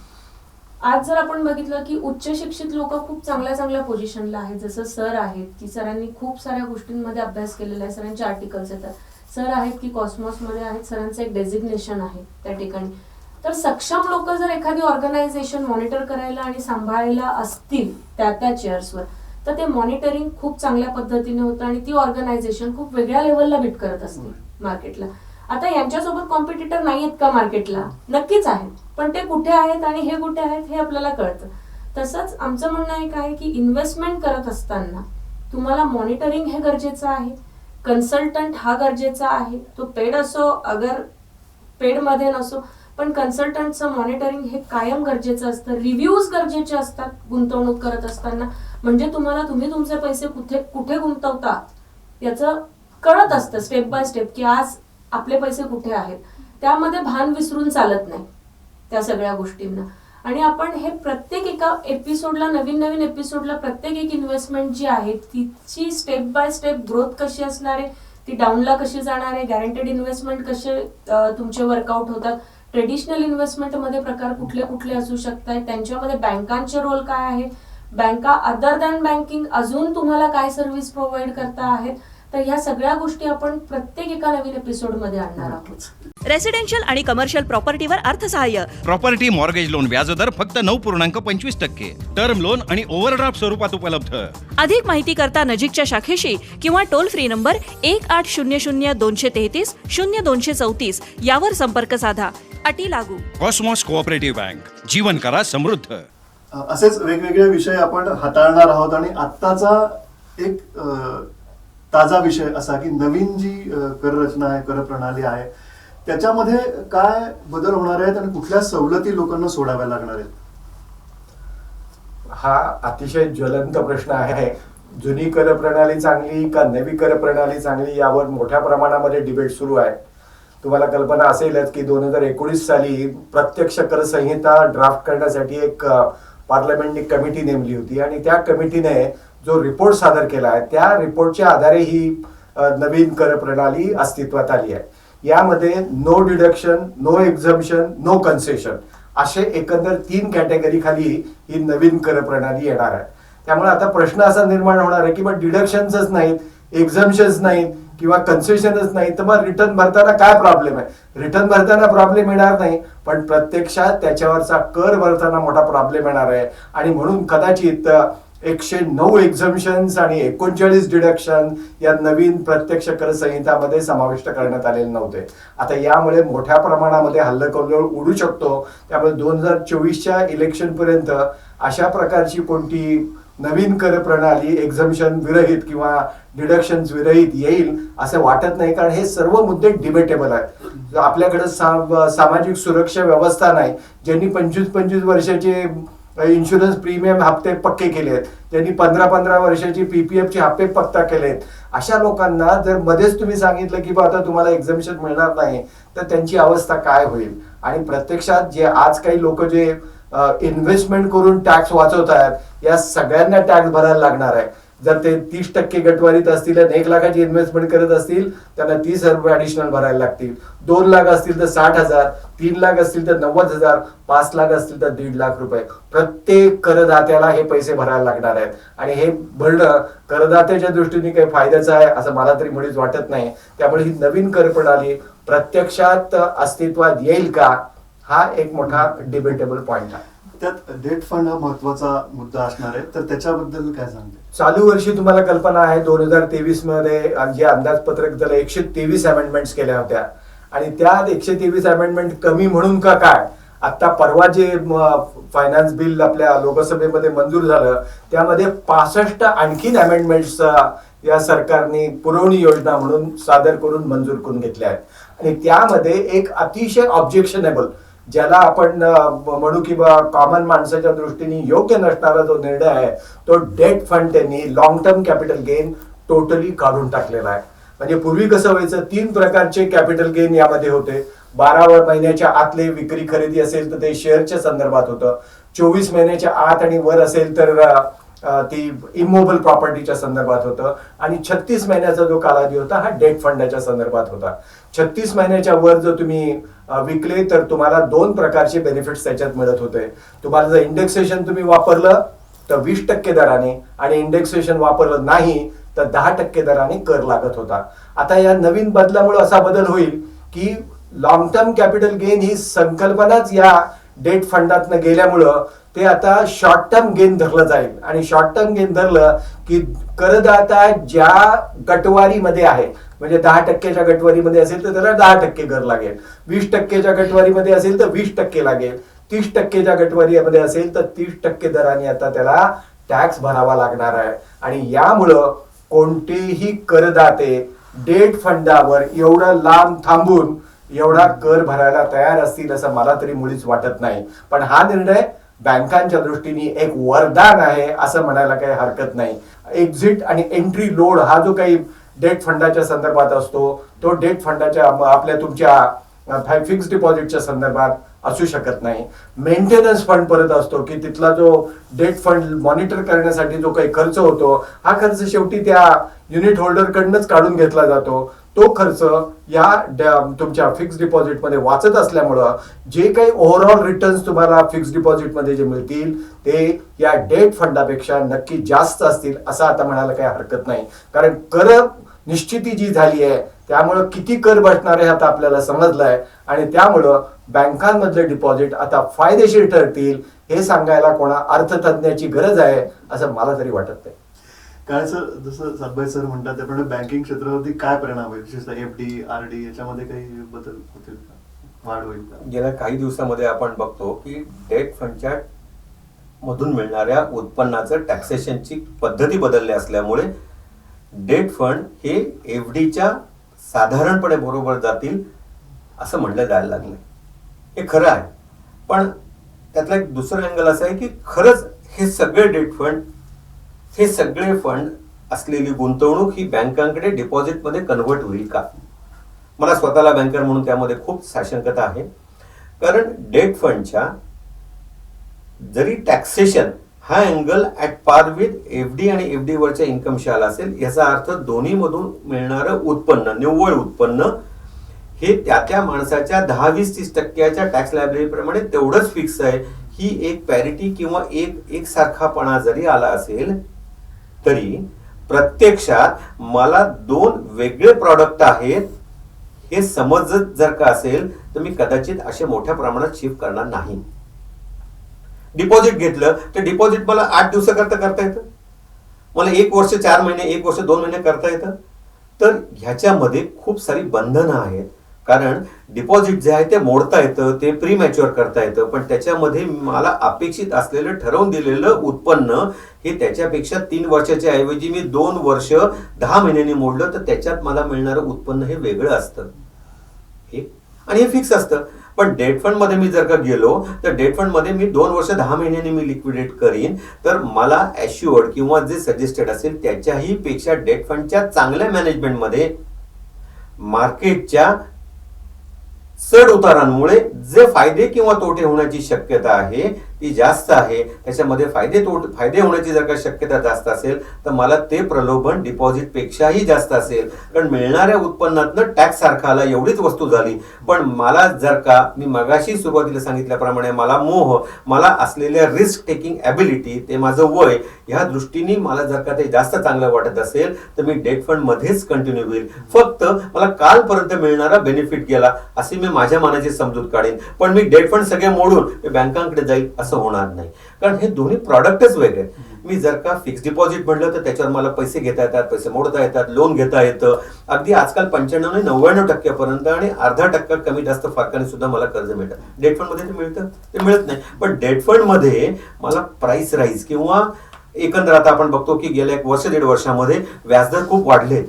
आज जर आपण बघितलं की उच्च शिक्षित लोक खूप चांगल्या चांगल्या पोझिशनला आहेत, जसं सर आहेत की सरांनी खूप साऱ्या गोष्टींमध्ये अभ्यास केलेला आहे, सरांचे आर्टिकल्स येतात, सर आहेत की कॉस्मॉसमध्ये आहेत, सरांचं एक डेझिग्नेशन आहे त्या ठिकाणी. तर सक्षम लोक जर एखादी ऑर्गनायझेशन मॉनिटर करायला आणि सांभाळायला असतील त्या चेअर्सवर, तर ते मॉनिटरिंग खूप चांगल्या पद्धतीने होतं आणि ती ऑर्गनायझेशन खूप वेगळ्या लेवलला बीट करत असते मार्केटला. आता यांच्यासोबत कॉम्पिटिटर नाही आहेत का मार्केटला? नक्कीच आहेत, पण ते कुठे आहेत आणि हे कुठे आहेत हे आपल्याला कळतं. तसंच आमचं म्हणणं एक आहे की इन्व्हेस्टमेंट करत असताना तुम्हाला मॉनिटरिंग हे गरजेचं आहे, कन्सल्टंट हा गरजेचा आहे, तो पेड असो अगर पेडमध्ये नसो, पण कन्सल्टंटचं मॉनिटरिंग हे कायम गरजेचं असतं. रिव्ह्यूज गरजेचे असतात गुंतवणूक करत असताना, म्हणजे तुम्हाला तुम्ही तुमचे पैसे कुठे गुंतवता याचं कळत असतं स्टेप बाय स्टेप, की आज आपले पैसे कुठे आहेत. त्यामध्ये भान विसरून चालत नाही त्या सगळ्या गोष्टींना. आणि आपण हे प्रत्येक एका एपिसोडला, नवीन एपिसोडला प्रत्येक एक इन्व्हेस्टमेंट जी आहे तिची स्टेप बाय स्टेप ग्रोथ कशी असणार आहे, ती डाऊनला कशी जाणार आहे, गॅरंटेड इन्व्हेस्टमेंट कसे तुमचे वर्कआउट होतात, ट्रेडिशनल इन्व्हेस्टमेंटमध्ये प्रकार कुठले कुठले असू शकतात, त्यांच्यामध्ये बँकांचे रोल काय आहे, बँका अदर दॅन बँकिंग अजून तुम्हाला काय सर्व्हिस प्रोव्हाइड करता आहेत, तर ह्या सगळ्या गोष्टी आपण प्रत्येक एका नवीन एपिसोडमध्ये आणणार आहोत. रेसिडेन्शियल आणि कमर्शियल प्रॉपर्टीवर अर्थसहाय्य, प्रॉपर्टी मॉर्गेज लोन व्याजदर फक्त 9.25%, टर्म लोन आणि ओव्हरड्राफ्ट स्वरूपात उपलब्ध. अधिक माहिती करता नजीकच्या शाखेशी किंवा टोल फ्री नंबर 1800-233-0234 यावर संपर्क साधा. अटी लागू. कॉस्मॉस कोऑपरेटिव्ह बँक, जीवन करा समृद्ध. असेच वेगवेगळे विषय आपण हाताळणार आहोत. आणि आत्ताचा एक ताजा विषय असा की नवीन जी कर रचना आहे, कर प्रणाली आहे, त्याच्यामध्ये काय बदल होणार आहेत आणि कुठल्या सवलती लोकांना सोडाव्या लागणार आहेत? हा अतिशय ज्वलंत प्रश्न आहे. जुनी कर प्रणाली चांगली का नवी कर प्रणाली चांगली, यावर मोठ्या प्रमाणामध्ये डिबेट सुरू आहे. तुम्हाला कल्पना असेलच की 2019 साली प्रत्यक्ष कर संहिता ड्राफ्ट करण्यासाठी एक पार्लमेंटनी कमिटी नेमली होती आणि त्या कमिटीने जो रिपोर्ट सादर केला आहे त्या रिपोर्टच्या आधारे ही नवीन कर प्रणाली अस्तित्वात आली आहे. यामध्ये no deduction, no exemption, no concession असे एकंदर 3 कॅटेगरी खाली ही नवीन कर प्रणाली येणार आहे. त्यामुळे आता प्रश्न असा निर्माण होणार आहे की मग डिडक्शन्सच नाहीत, एक्झम्पशन्स नाहीत किंवा कन्सेशनच नाही, तर मग रिटर्न भरताना काय प्रॉब्लेम आहे? रिटर्न भरताना प्रॉब्लेम येणार नाही, पण प्रत्यक्षात त्याच्यावरचा कर भरताना मोठा प्रॉब्लेम येणार आहे. आणि म्हणून कदाचित 109 एक्झम्पशन्स आणि 39 डिडक्शन या नवीन प्रत्यक्ष कर संहितामध्ये समाविष्ट करण्यात आलेले नव्हते. आता यामुळे मोठ्या प्रमाणामध्ये हल्लकल्लोळ उडू शकतो. त्यामुळे 2024च्या इलेक्शन पर्यंत अशा प्रकारची कोणती नवीन कर प्रणाली एक्झम्पशन विरहित किंवा डिडक्शन्स विरहित येईल असं वाटत नाही, कारण हे सर्व मुद्दे डिबेटेबल आहेत. आपल्याकडे सामाजिक सुरक्षा व्यवस्था नाही, ज्यांनी 25-25 वर्षाचे काही इन्शुरन्स प्रीमियम हप्ते पक्के केले आहेत, ज्यांनी 15-15 वर्षाची पीपीएफचे हप्ते पक्का केले आहेत, अशा लोकांना जर मध्येच तुम्ही सांगितलं की बा आता तुम्हाला एक्झामिशन मिळणार नाही, तर त्यांची अवस्था काय होईल? आणि प्रत्यक्षात जे आज काही लोक जे इन्व्हेस्टमेंट करून टॅक्स वाचवत आहेत, या सगळ्यांना टॅक्स भरायला लागणार आहे. जर ते 30% गटवारीत असतील आणि 1 लाखाची इन्व्हेस्टमेंट करत असतील, त्यांना 30,000 रुपये ऍडिशनल भरायला लागतील. 2 लाख असतील तर 60,000, 3 लाख असतील तर 90,000, 5 लाख असतील तर 1.5 लाख रुपये प्रत्येक करदात्याला हे पैसे भरायला लागणार आहेत. आणि हे भरणं करदात्याच्या दृष्टीने काही फायद्याचं आहे असं मला तरी मुळीच वाटत नाही. त्यामुळे ही नवीन कर प्रणाली प्रत्यक्षात अस्तित्वात येईल का, हा एक मोठा डिबेटेबल पॉइंट आहे. त्यात डेट फंड हा महत्वाचा मुद्दा असणार आहे, तर त्याच्याबद्दल काय सांगते? चालू वर्षी तुम्हाला कल्पना आहे 2023 मध्ये जे अंदाजपत्रक त्याला 123 अमेंडमेंट्स केल्या होत्या, आणि त्यात 123 अमेंडमेंट कमी म्हणून का काय, आता परवा जे फायनान्स बिल आपल्या लोकसभेमध्ये मंजूर झालं, त्यामध्ये 65 आणखीन अमेंडमेंट्स या सरकारने पुरवणी योजना म्हणून सादर करून मंजूर करून घेतल्या आहेत. आणि त्यामध्ये एक अतिशय ऑब्जेक्शनेबल, ज्याला आपण म्हणू किंवा कॉमन माणसाच्या दृष्टीने योग्य नसणारा जो निर्णय आहे, तो डेट फंड त्यांनी long term capital gain totally काढून टाकलेला आहे. म्हणजे पूर्वी कसं व्हायचं, 3 प्रकारचे कॅपिटल गेन यामध्ये होते. 12 महिन्याच्या आतले विक्री खरेदी असेल तर ते शेअरच्या संदर्भात होतं, 24 महिन्याच्या आत आणि वर असेल तर ती इमोबल प्रॉपर्टीच्या संदर्भात होतं, आणि 36 महिन्याचा जो कालावधी होता हा डेट फंडाच्या संदर्भात होता. 36 महिन्याच्या वर जर तुम्ही विकले तर तुम्हाला 2 प्रकारचे बेनिफिट्स त्याच्यात मिळत होते. तुम्हाला जर इंडेक्सेशन तुम्ही वापरलं तर 20% दराने, आणि इंडेक्सेशन वापरलं नाही तर 10% दराने कर लागत होता. आता या नवीन बदलामुळे असा बदल होईल की लॉंग टर्म कॅपिटल गेन ही संकल्पनाच या डेट फंडातनं गेल्यामुळं ते आता शॉर्ट टर्म गेन धरलं जाईल. आणि शॉर्ट टर्म गेन धरलं की करदाता ज्या गटवारीमध्ये आहे, म्हणजे 10%च्या गटवारीमध्ये असेल तर त्याला 10% कर लागेल, 20%च्या गटवारीमध्ये असेल तर 20% लागेल, 30%च्या गटवारीमध्ये असेल तर 30% दराने आता त्याला टॅक्स भरावा लागणार आहे. आणि यामुळं कोणतेही करदाते डेट फंडावर एवढं लांब थांबून एवढा कर भरायला तयार असतील असं मला तरी मुळीच वाटत नाही. पण हा निर्णय बँकांच्या दृष्टीने एक वरदान आहे असं म्हणायला काही हरकत नाही. एक्झिट आणि एंट्री लोड हा जो काही डेट फंडाच्या संदर्भात असतो, तो डेट फंडाच्या आपल्या तुमच्या फिक्स डिपॉझिटच्या संदर्भात असू शकत नाही. मेंटेनन्स फंड परत असतो की तिथला जो डेट फंड मॉनिटर करण्यासाठी जो काही खर्च होतो, हा खर्च शेवटी त्या युनिट होल्डर कडनंच काढून घेतला जातो. तो खर्च या तुमच्या फिक्स डिपॉझिट मध्ये वाचत असल्यामुळं जे काही ओव्हरऑल रिटर्न्स तुम्हाला फिक्स डिपॉझिट मध्ये जे मिळतील ते या डेट फंडापेक्षा नक्की जास्त असतील असं आता म्हणायला काही हरकत नाही. कारण कर निश्चिती जी झाली आहे त्यामुळं किती कर बसणार आहे आता आपल्याला समजलंय, आणि त्यामुळं बँकांमधले डिपॉझिट आता फायदेशीर ठरतील हे सांगायला कोणा अर्थतज्ञाची गरज आहे असं मला तरी वाटत नाही. काय सर, जसं सातभाई सर म्हणतात त्याप्रमाणे बँकिंग क्षेत्रावरती काय परिणाम होईल, विशेषतः एफडी आरडी याच्यामध्ये काही बदल होतील का, वाढ होईल का? गेल्या काही दिवसामध्ये आपण बघतो की डेट फंडच्या मधून मिळणाऱ्या उत्पन्नाचं टॅक्सेशनची पद्धती बदलली असल्यामुळे डेट फंड हे एफडीच्या साधारणपणे बरोबर जातील असं म्हणलं जायला लागलंय. हे खरं आहे, पण त्यातला एक दुसरं अँगल असं आहे की खरंच हे सगळे डेट फंड, हे सगळे फंड असलेली गुंतवणूक ही बँकांकडे डिपॉझिटमध्ये कन्व्हर्ट होईल का? मला स्वतःला बँकर म्हणून त्यामध्ये खूप साशंकता आहे. कारण डेट फंडच्या जरी टॅक्सेशन हा angle at par with FD आणि एफडी वरच्या इन्कमशी आला असेल, याचा अर्थ दोन्ही मधून मिळणारं उत्पन्न, निव्वळ उत्पन्न हे त्या माणसाच्या 10-20-30% टॅक्स लायबिलिटी प्रमाणे तेवढंच फिक्स आहे. ही एक पॅरिटी किंवा एक सारखापणा जरी आला असेल तरी प्रत्यक्षात मला 2 वेगळे प्रॉडक्ट आहेत हे समजत जर का असेल तर मी कदाचित अशा मोठ्या प्रमाणात शिफ्ट करणार नाही. डिपॉझिट घेतलं तर डिपॉझिट मला 8 दिवसाकरता करता येतं, मला 1 वर्ष 4 महिने, 1 वर्ष 2 महिने करता येतं. तर ह्याच्यामध्ये खूप सारी बंधनं आहेत. कारण डिपॉझिट जे आहे ते मोडता येतं, ते प्री मॅच्युअर करता येतं, पण त्याच्यामध्ये मला अपेक्षित असलेलं ठरवून दिलेलं उत्पन्न हे त्याच्यापेक्षा 3 वर्षाच्या ऐवजी मी 2 वर्ष 10 महिन्यांनी मोडलं तर त्याच्यात मला मिळणारं उत्पन्न हे वेगळं असतं. आणि हे फिक्स असतं. पण डेट फंड मध्ये मी जर का गेलो तर डेट फंड मध्ये मी 2 वर्ष 10 महिन्यांनी मी लिक्विडेट करीन, तर मला ॲश्युअर्ड किंवा जे सजेस्टेड असेल त्याच्याही पेक्षा डेट फंडच्या चांगल्या मॅनेजमेंटमध्ये मार्केटच्या चढ उतारांमुळे जे फायदे किंवा तोटे होण्याची शक्यता आहे ती जास्त आहे. त्याच्यामध्ये फायदे होण्याची जर का शक्यता जास्त असेल तर मला ते प्रलोभन डिपॉझिट पेक्षाही जास्त असेल, कारण मिळणाऱ्या उत्पन्नातनं टॅक्स सारखा आला एवढीच वस्तू झाली. पण मला जर का मी मगाशी सुरुवातीला सांगितल्याप्रमाणे मला मोह, मला असलेल्या रिस्क टेकिंग ॲबिलिटी, ते माझं वय, ह्या दृष्टीने मला जर का ते जास्त चांगलं वाटत असेल तर मी डेट फंड मध्येच कंटिन्यू होईल. फक्त मला कालपर्यंत मिळणारा बेनिफिट गेला अशी मी माझ्या मनाची समजूत काढेन, पण मी डेट फंड सगळे मोडून मी बँकांकडे जाईल असं होणार नाही. कारण हे दोन्ही प्रॉडक्टच वेगळे. मी जर का फिक्स डिपॉझिट म्हटलं तर त्याच्यावर मला पैसे घेता येतात, पैसे मोडता येतात, लोन घेता येतं. अगदी आजकाल 95-99% पर्यंत आणि 0.5% कमी जास्त फरकाने सुद्धा मला कर्ज मिळतं. डेट फंड मध्ये ते मिळतं, ते मिळत नाही. पण डेट फंड मध्ये मला प्राइस राईज किंवा एकंदर आता आपण बघतो की गेल्या 1 वर्ष 1.5 वर्षामध्ये व्याजदर खूप वाढले.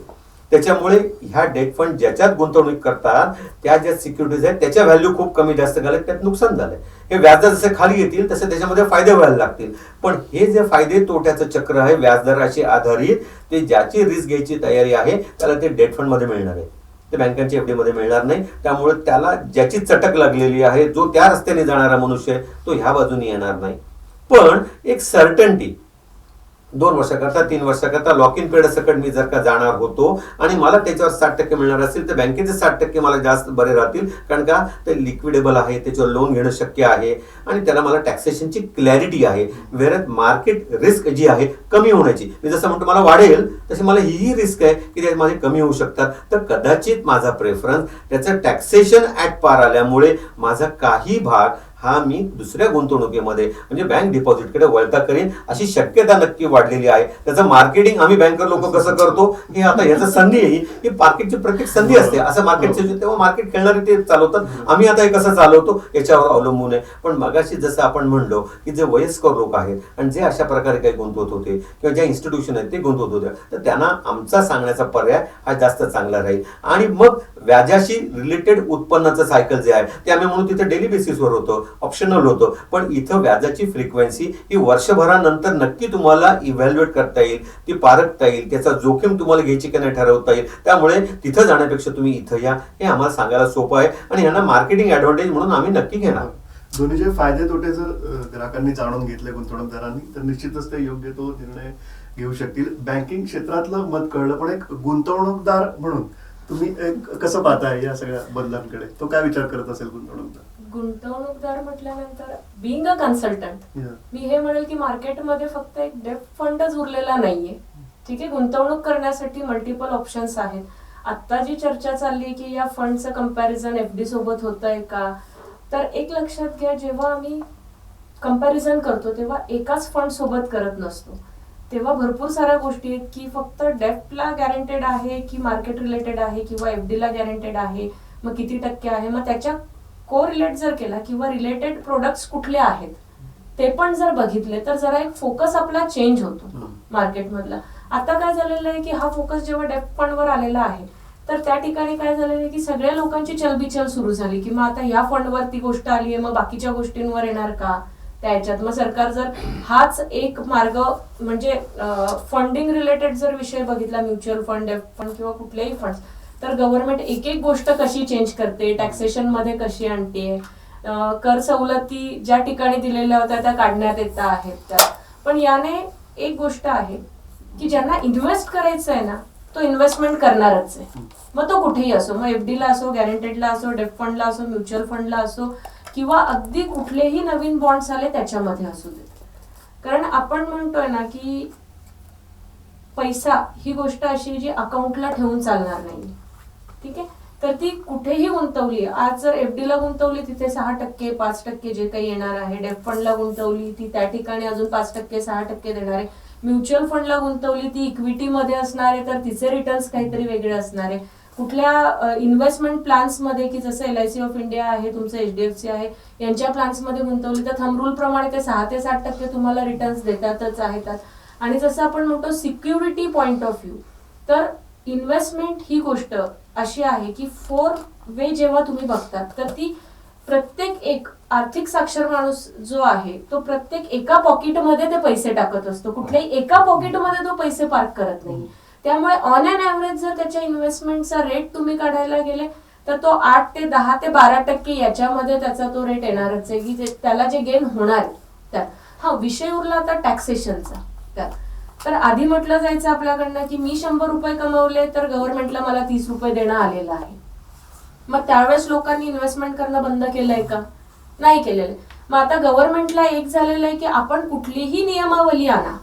त्याच्यामुळे ह्या डेट फंड ज्याच्यात गुंतवणूक करतात त्या ज्या सिक्युरिटीज आहेत त्याच्या व्हॅल्यू खूप कमी जास्त झाले, त्यात नुकसान झालंय. हे व्याजदर जसे खाली येतील तसे त्याच्यामध्ये फायदे व्हायला लागतील. पण हे जे फायदे तोट्याचं चक्र आहे व्याजदराशी आधारित, ते ज्याची रिस्क घ्यायची तयारी आहे त्याला ते डेट फंड मध्ये मिळणार आहे, ते बँकांच्या एफडी मध्ये मिळणार नाही. त्यामुळे त्याला ज्याची चटक लागलेली आहे, जो त्या रस्त्याने जाणारा मनुष्य आहे, तो ह्या बाजूने येणार नाही. पण एक सर्टन्टी 2 वर्षाकरता 3 वर्षाकरता लॉक इन पिरियड सकट मी जर का जाणार होतो आणि मला त्याच्यावर 60% मिळणार असेल तर बँकेचे 60% मला जास्त बरे राहतील, कारण का ते लिक्विडेबल आहे, त्याच्यावर लोन घेणं शक्य आहे आणि त्याला मला टॅक्सेशनची क्लॅरिटी आहे. वेरत मार्केट रिस्क जी आहे कमी होण्याची, मी जसं म्हणतो मला वाढेल तशी मला ही रिस्क आहे की ते माझे कमी होऊ शकतात. तर कदाचित माझा प्रेफरन्स त्याचं टॅक्सेशन ऍट पार आल्यामुळे माझा काही भाग हा मी दुसऱ्या गुंतवणुकीमध्ये म्हणजे बँक डिपॉझिटकडे वळता करीन अशी शक्यता नक्की वाढलेली आहे. त्याचं मार्केटिंग आम्ही बँकर लोक कसं करतो हे आता याचं संधी आहे, ही मार्केटची प्रत्येक संधी असते. असं मार्केटचे तेव्हा मार्केट खेळणारे ते चालवतात, आम्ही आता हे कसं चालवतो याच्यावर अवलंबून आहे. पण मगाशी जसं आपण म्हणलो की जे वयस्कर लोक आहेत आणि जे अशा प्रकारे काही गुंतवत होते किंवा ज्या इन्स्टिट्यूशन आहेत ते गुंतवत होते, तर त्यांना आमचा सांगण्याचा पर्याय हा जास्त चांगला राहील. आणि मग व्याजाशी रिलेटेड उत्पन्नाचं सायकल जे आहे ते आम्ही म्हणून तिथे डेली बेसिसवर होतं, ऑप्शनल होतं. पण इथं व्याजाची फ्रिक्वेन्सी ही वर्षभरानंतर नक्की तुम्हाला इव्हॅल्युएट करता येईल, ती पारखता येईल, त्याचा जोखीम तुम्हाला घ्यायची की नाही ठरवता येईल. त्यामुळे तिथं जाण्यापेक्षा तुम्ही इथं या, हे आम्हाला सांगायला सोपं आहे आणि यांना मार्केटिंग ऍडव्हान्टेज म्हणून आम्ही नक्की घेणार. दोन्हीचे फायदे तोटे जर ग्राहकांनी जाणून घेतले गुंतवणूकदारांनी तर निश्चितच ते योग्य तो निर्णय घेऊ शकतील. बँकिंग क्षेत्रातलं मत कळलं, पण एक गुंतवणूकदार म्हणून तुम्ही कसं पाहताय या सगळ्या बदलांकडे? तो काय विचार करत असेल गुंतवणूकदार म्हटल्यानंतर बिंग अ कन्सल्टंट मी हे म्हणेल की मार्केटमध्ये फक्त एक डेट फंडच उरलेला नाहीये. ठीक आहे, गुंतवणूक करण्यासाठी मल्टिपल ऑप्शन्स आहेत. आता जी चर्चा चालली की या फंडचं कंपॅरिझन एफडी सोबत होतंय का, तर एक लक्षात घ्या, जेव्हा आम्ही कंपॅरिझन करतो तेव्हा एकाच फंड सोबत करत नसतो. तेव्हा भरपूर साऱ्या गोष्टी आहेत की फक्त डेफ्टला गॅरंटेड आहे की मार्केट रिलेटेड आहे किंवा एफडीला गॅरंटेड आहे, मग किती टक्के आहे, मग त्याच्या को रिलेट जर केला किंवा रिलेटेड प्रोडक्ट्स कुठले आहेत ते पण जर बघितले तर जरा एक फोकस आपला चेंज होतो मार्केटमधला. आता काय झालेलं आहे की हा फोकस जेव्हा डेफ्ट फंडवर आलेला आहे तर त्या ठिकाणी काय झालेलं आहे की सगळ्या लोकांची चलबिचल सुरू झाली की मग आता या फंडवर ती गोष्ट आली आहे, मग बाकीच्या गोष्टींवर येणार का त्याच्यात. मग सरकार जर हाच एक मार्ग म्हणजे फंडिंग रिलेटेड जर विषय बघितला, म्युच्युअल फंड, डेफ्ट फंड किंवा कुठलेही फंड, तर गव्हर्नमेंट एक एक गोष्ट कशी चेंज करते, टॅक्सेशन मध्ये कशी आणते, कर सवलती ज्या ठिकाणी दिलेल्या होत्या त्या काढण्यात येत आहेत त्या. पण याने एक गोष्ट आहे की ज्यांना इन्व्हेस्ट करायचं आहे ना तो इन्व्हेस्टमेंट करणारच आहे, मग तो कुठेही असो, मग एफडीला असो, गॅरंटेडला असो, डेफ्ट फंडला असो, म्युच्युअल फंडला असो किंवा अगदी कुठलेही नवीन बॉन्ड्स आले त्याच्यामध्ये असू देत. कारण आपण म्हणतोय ना की पैसा ही गोष्ट अशी जी अकाउंटला ठेवून चालणार नाही. ठीक आहे, तर ती कुठेही गुंतवली, आज जर एफडीला गुंतवली तिथे 6%, 5% जे काही येणार आहे, डेफ्ट फंडला गुंतवली ती त्या ठिकाणी अजून 5%, 6% देणार आहे, म्युच्युअल फंडला गुंतवली ती इक्विटीमध्ये असणार आहे तर तिचे रिटर्न्स काहीतरी वेगळे असणार आहे. कुठल्या इन्व्हेस्टमेंट प्लॅन्स मध्ये की जसं LIC ऑफ इंडिया आहे, तुमचं HDFC आहे, यांच्या प्लॅन्स मध्ये गुंतवली तर थंब रूल प्रमाणे ते 6 ते 7% तुम्हाला रिटर्न्स देतातच आहेत. आणि जसं आपण म्हणतो सिक्युरिटी पॉइंट ऑफ व्ह्यू, तर इन्व्हेस्टमेंट ही गोष्ट अशी आहे की 4 वे जेव्हा तुम्ही बघतात तर ती प्रत्येक एक आर्थिक साक्षर माणूस जो आहे तो प्रत्येक एका पॉकेटमध्ये ते पैसे टाकत असतो, कुठल्याही एका पॉकेटमध्ये तो पैसे पार्क करत नाही. त्यामुळे ऑन अन ऍव्हरेज जर त्याच्या इन्व्हेस्टमेंटचा रेट तुम्ही काढायला गेले तर तो 8 ते 10 ते 12% याच्यामध्ये त्याचा तो रेट येणारच आहे की त्याला जे गेन होणार आहे त्यात. हा विषय उरला आता टॅक्सेशनचा. त्यात तर आधी म्हटलं जायचं आपल्याकडनं की मी 100 रुपये कमवले तर गव्हर्नमेंटला मला 30 रुपये देणं आलेलं आहे. मग त्यावेळेस लोकांनी इन्व्हेस्टमेंट करणं बंद केलंय का? नाही केलेलं. मग आता गव्हर्नमेंटला एक झालेलं आहे की आपण कुठलीही नियमावली आणा,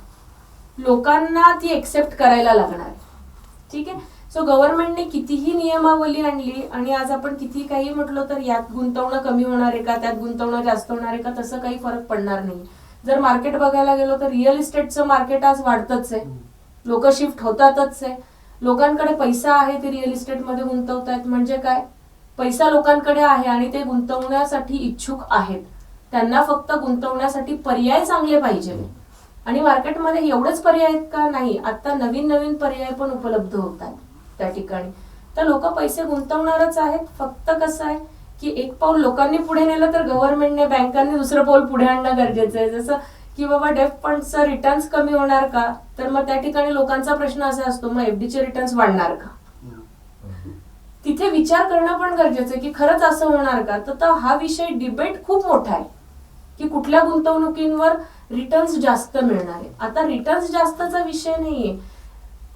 लोकांना ती एक्सेप्ट करायला लागणार आहे. ठीक आहे. सो गव्हर्नमेंटने कितीही नियमावली आणली आणि आज आपण किती काही म्हटलं तर यात गुंतवणं कमी होणार आहे का, त्यात गुंतवणं जास्त होणार आहे का, तसं काही फरक पडणार नाही. जर मार्केट बघायला गेलो तर रिअल इस्टेटचं मार्केट आज वाढतच आहे, लोक शिफ्ट होतातच आहे. लोकांकडे पैसा आहे ते रिअल इस्टेटमध्ये गुंतवतायत. म्हणजे काय, पैसा लोकांकडे आहे आणि ते गुंतवण्यासाठी इच्छुक आहेत. त्यांना फक्त गुंतवण्यासाठी पर्याय चांगले पाहिजे. आणि मार्केटमध्ये एवढेच पर्याय आहेत का? नाही. आता नवीन नवीन पर्याय पण उपलब्ध होत आहेत त्या ठिकाणी. तर लोक पैसे गुंतवणारच आहेत. फक्त कसं आहे की एक पाऊल लोकांनी पुढे नेलं तर गव्हर्नमेंटने, बँकांनी दुसरं पाऊल पुढे आणणं गरजेचं आहे. जसं की बाबा डेफ फंडचं रिटर्न्स कमी होणार का, तर मग त्या ठिकाणी लोकांचा प्रश्न असा असतो मग एफडीचे रिटर्न्स वाढणार का. तिथे विचार करणं पण गरजेचं आहे की खरंच असं होणार का. तर हा विषय डिबेट खूप मोठा आहे की कुठल्या गुंतवणुकींवर रिटर्न्स जास्त मिळणार आहे. आता रिटर्न्स जास्तचा विषय नाहीये,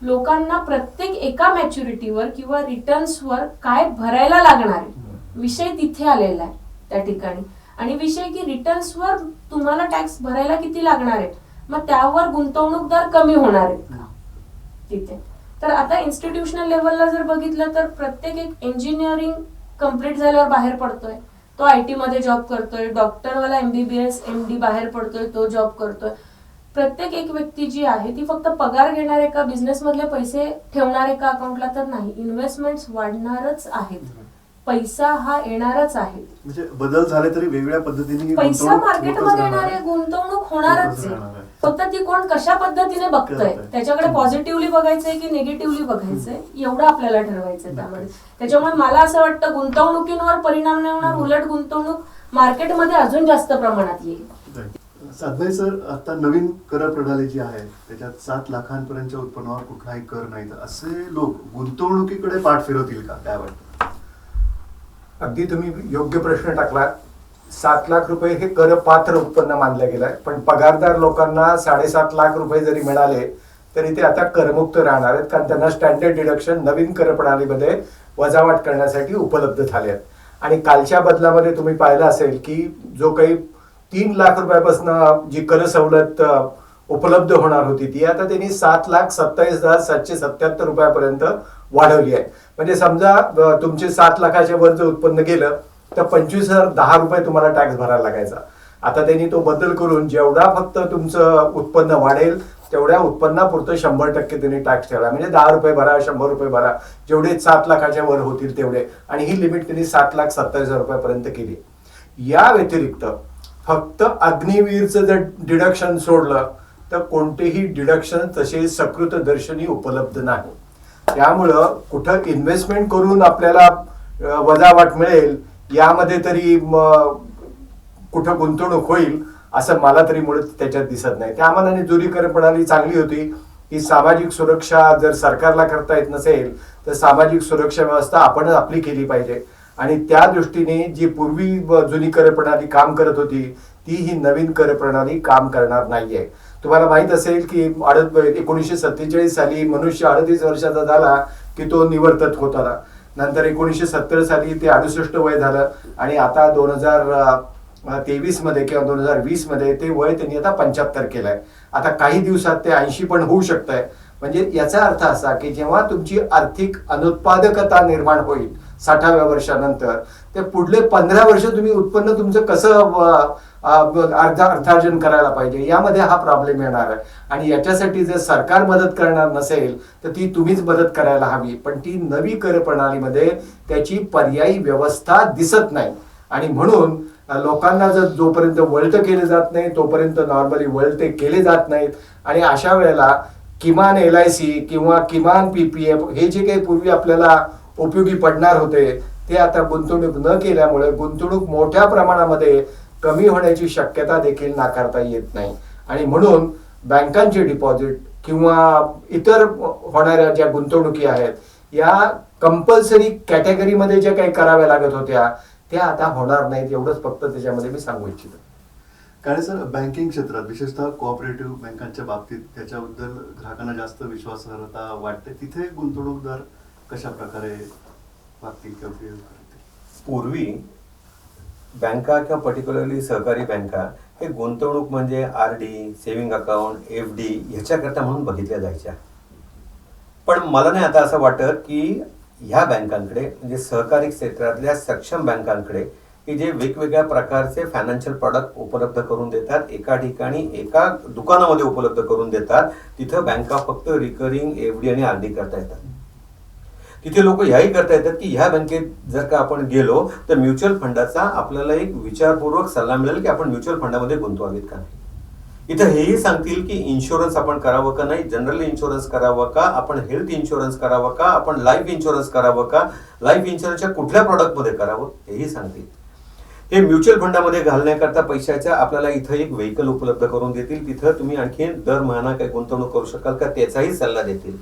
लोकांना प्रत्येक एका मॅच्युरिटीवर किंवा रिटर्न्सवर काय भरायला लागणार आहे, विषय तिथे आलेला आहे त्या ठिकाणी. आणि विषय की रिटर्न्सवर तुम्हाला टॅक्स भरायला किती लागणार आहे, मग त्यावर गुंतवणूकदार कमी होणार आहेत का तिथे. तर आता इन्स्टिट्यूशनल लेवलला जर बघितलं तर प्रत्येक एक इंजिनिअरिंग कम्प्लीट झाल्यावर बाहेर पडतोय, तो IT मध्ये जॉब करतोय. डॉक्टरवाला MBBS MD बाहेर पडतोय, तो जॉब करतोय. प्रत्येक एक व्यक्ती जी आहे ती फक्त पगार घेणार आहे का, बिझनेस मधले पैसे ठेवणार आहे का अकाउंटला, तर नाही. इन्व्हेस्टमेंट्स वाढणारच आहेत, पैसा हा येणारच आहे. म्हणजे बदल झाले तरी वेगवेगळ्या पद्धतीने पैसा मार्केटमध्ये येणार आहे, गुंतवणूक होणारच आहे. फक्त ती कोण कशा पद्धतीने बघतोय, त्याच्याकडे पॉझिटिव्हली बघायचंय की निगेटिव्हली बघायचंय, एवढं आपल्याला ठरवायचंय त्यामध्ये. त्याच्यामुळे मला असं वाटतं गुंतवणुकींवर परिणाम नाही होणार, उलट गुंतवणूक मार्केटमध्ये अजून जास्त प्रमाणात येईल. साधनाई सर, आता नवीन कर प्रणाली जी आहे त्याच्यात 7 लाखांपर्यंतच्या उत्पन्नावर कुठलाही कर नाही, तर असे लोक गुंतवणुकीकडे पाठ फिरवतील का, काय वाटतं? अगदी तुम्ही योग्य प्रश्न टाकला. 7 लाख रुपये हे करपात्र उत्पन्न मानलं गेलंय, पण पगारदार लोकांना 7.5 लाख रुपये जरी मिळाले तरी ते आता करमुक्त राहणार आहेत, कारण त्यांना स्टँडर्ड डिडक्शन नवीन कर प्रणालीमध्ये वजावट करण्यासाठी उपलब्ध झाले आहेत. आणि कालच्या बदलामध्ये तुम्ही पाहिलं असेल की जो काही 3 लाख रुपयापासून जी कर सवलत उपलब्ध होणार होती ती आता त्यांनी 7,27,777 रुपयापर्यंत वाढवली आहे. म्हणजे समजा तुमचे 7 लाखाच्या वर जर उत्पन्न गेलं तर 25,010 रुपये तुम्हाला टॅक्स भरायला लागायचा. आता त्यांनी तो बदल करून जेवढा फक्त तुमचं उत्पन्न वाढेल तेवढ्या उत्पन्नापुरतं 100% त्यांनी टॅक्स ठेवला. म्हणजे 10 रुपये भरा, 100 रुपये भरा, जेवढे 7 लाखाच्या वर होतील तेवढे. आणि ही लिमिट त्यांनी 7,27,000 रुपयापर्यंत केली. या व्यतिरिक्त फक्त अग्निवीरचं जर डिडक्शन सोडलं तर कोणतेही डिडक्शन तसे सकृतदर्शनी उपलब्ध नाही. त्यामुळं कुठं इन्व्हेस्टमेंट करून आपल्याला वजावट मिळेल यामध्ये तरी कुठं गुंतवणूक होईल असं मला तरी मुळात त्याच्यात दिसत नाही. त्या मानाने जुरी कर प्रणाली चांगली होती की सामाजिक सुरक्षा जर सरकारला करता येत नसेल तर सामाजिक सुरक्षा व्यवस्था आपणच आपली केली पाहिजे. आणि त्या दृष्टीने जी पूर्वी जुनी कर प्रणाली काम करत होती ती ही नवीन कर प्रणाली काम करणार नाहीये. तुम्हाला माहित असेल की 1947 साली मनुष्य 38 वर्षाचा झाला की तो निवर्तत होता. नंतर 1970 साली ते 68 वय झालं आणि आता 2023 मध्ये किंवा 2020 मध्ये ते वय त्यांनी आता 75 केलंय. आता काही दिवसात ते 80 पण होऊ शकतंय. म्हणजे याचा अर्थ असा की जेव्हा तुमची आर्थिक अनुत्पादकता निर्माण होईल 60व्या वर्षानंतर ते पुढले 15 वर्ष तुम्ही उत्पन्न तुमचं कसं अर्थार्जन करायला पाहिजे यामध्ये हा प्रॉब्लेम येणार आहे. आणि याच्यासाठी जर सरकार मदत करणार नसेल तर ती तुम्हीच मदत करायला हवी. पण ती नवी कर प्रणालीमध्ये त्याची पर्यायी व्यवस्था दिसत नाही. आणि म्हणून लोकांना जर जोपर्यंत वळतं केले जात नाही तोपर्यंत नॉर्मली वळते केले जात नाहीत. आणि अशा वेळेला किमान LIC किंवा किमान PPF हे जे काही पूर्वी आपल्याला उपयोगी पडणार होते ते आता गुंतवणूक न केल्यामुळे गुंतवणूक मोठ्या प्रमाणामध्ये कमी होण्याची शक्यता देखील नाकारता येत नाही. आणि म्हणून बँकांचे डिपॉझिट किंवा इतर होणाऱ्या ज्या गुंतवणुकी आहेत या कंपल्सरी कॅटेगरीमध्ये ज्या काही कराव्या लागत होत्या त्या आता होणार नाहीत. एवढंच फक्त त्याच्यामध्ये मी सांगू इच्छितो. काळे सर, बँकिंग क्षेत्रात विशेषतः कोऑपरेटिव्ह बँकांच्या बाबतीत त्याच्याबद्दल ग्राहकांना जास्त विश्वासार्हता वाटते. तिथे गुंतवणूकदार कशा प्रकारे वागतील किंवा behave करतील? पूर्वी बँका किंवा पर्टिक्युलरली सहकारी बँका हे गुंतवणूक म्हणजे RD, सेव्हिंग अकाउंट, FD ह्याच्याकरता म्हणून बघितल्या जायच्या. पण मला नाही आता असं वाटत की ह्या बँकांकडे म्हणजे सहकारी क्षेत्रातल्या सक्षम बँकांकडे की जे वेगवेगळ्या प्रकारचे फायनान्शियल प्रॉडक्ट उपलब्ध करून देतात, एका ठिकाणी एका दुकानामध्ये उपलब्ध करून देतात, तिथं बँका फक्त रिकरिंग FD आणि RD करता येतात. तिथे लोक ह्याही करता येतात की ह्या बँकेत जर का आपण गेलो तर म्युच्युअल फंडाचा आपल्याला एक विचारपूर्वक सल्ला मिळेल की आपण म्युच्युअल फंडामध्ये गुंतवावेत का नाही. इथं हेही सांगतील की इन्शुरन्स आपण करावं का नाही, जनरल इन्शुरन्स करावं का, आपण हेल्थ इन्शुरन्स करावं का, आपण लाईफ इन्शुरन्स करावं का, लाईफ इन्शुरन्सच्या कुठल्या प्रॉडक्टमध्ये करावं हेही सांगतील. हे म्युच्युअल फंडामध्ये घालण्याकरता पैशाच्या आपल्याला इथं एक व्हेकल उपलब्ध करून देतील. तिथं तुम्ही आणखी दर महिना काही गुंतवणूक करू शकाल का त्याचाही सल्ला देतील.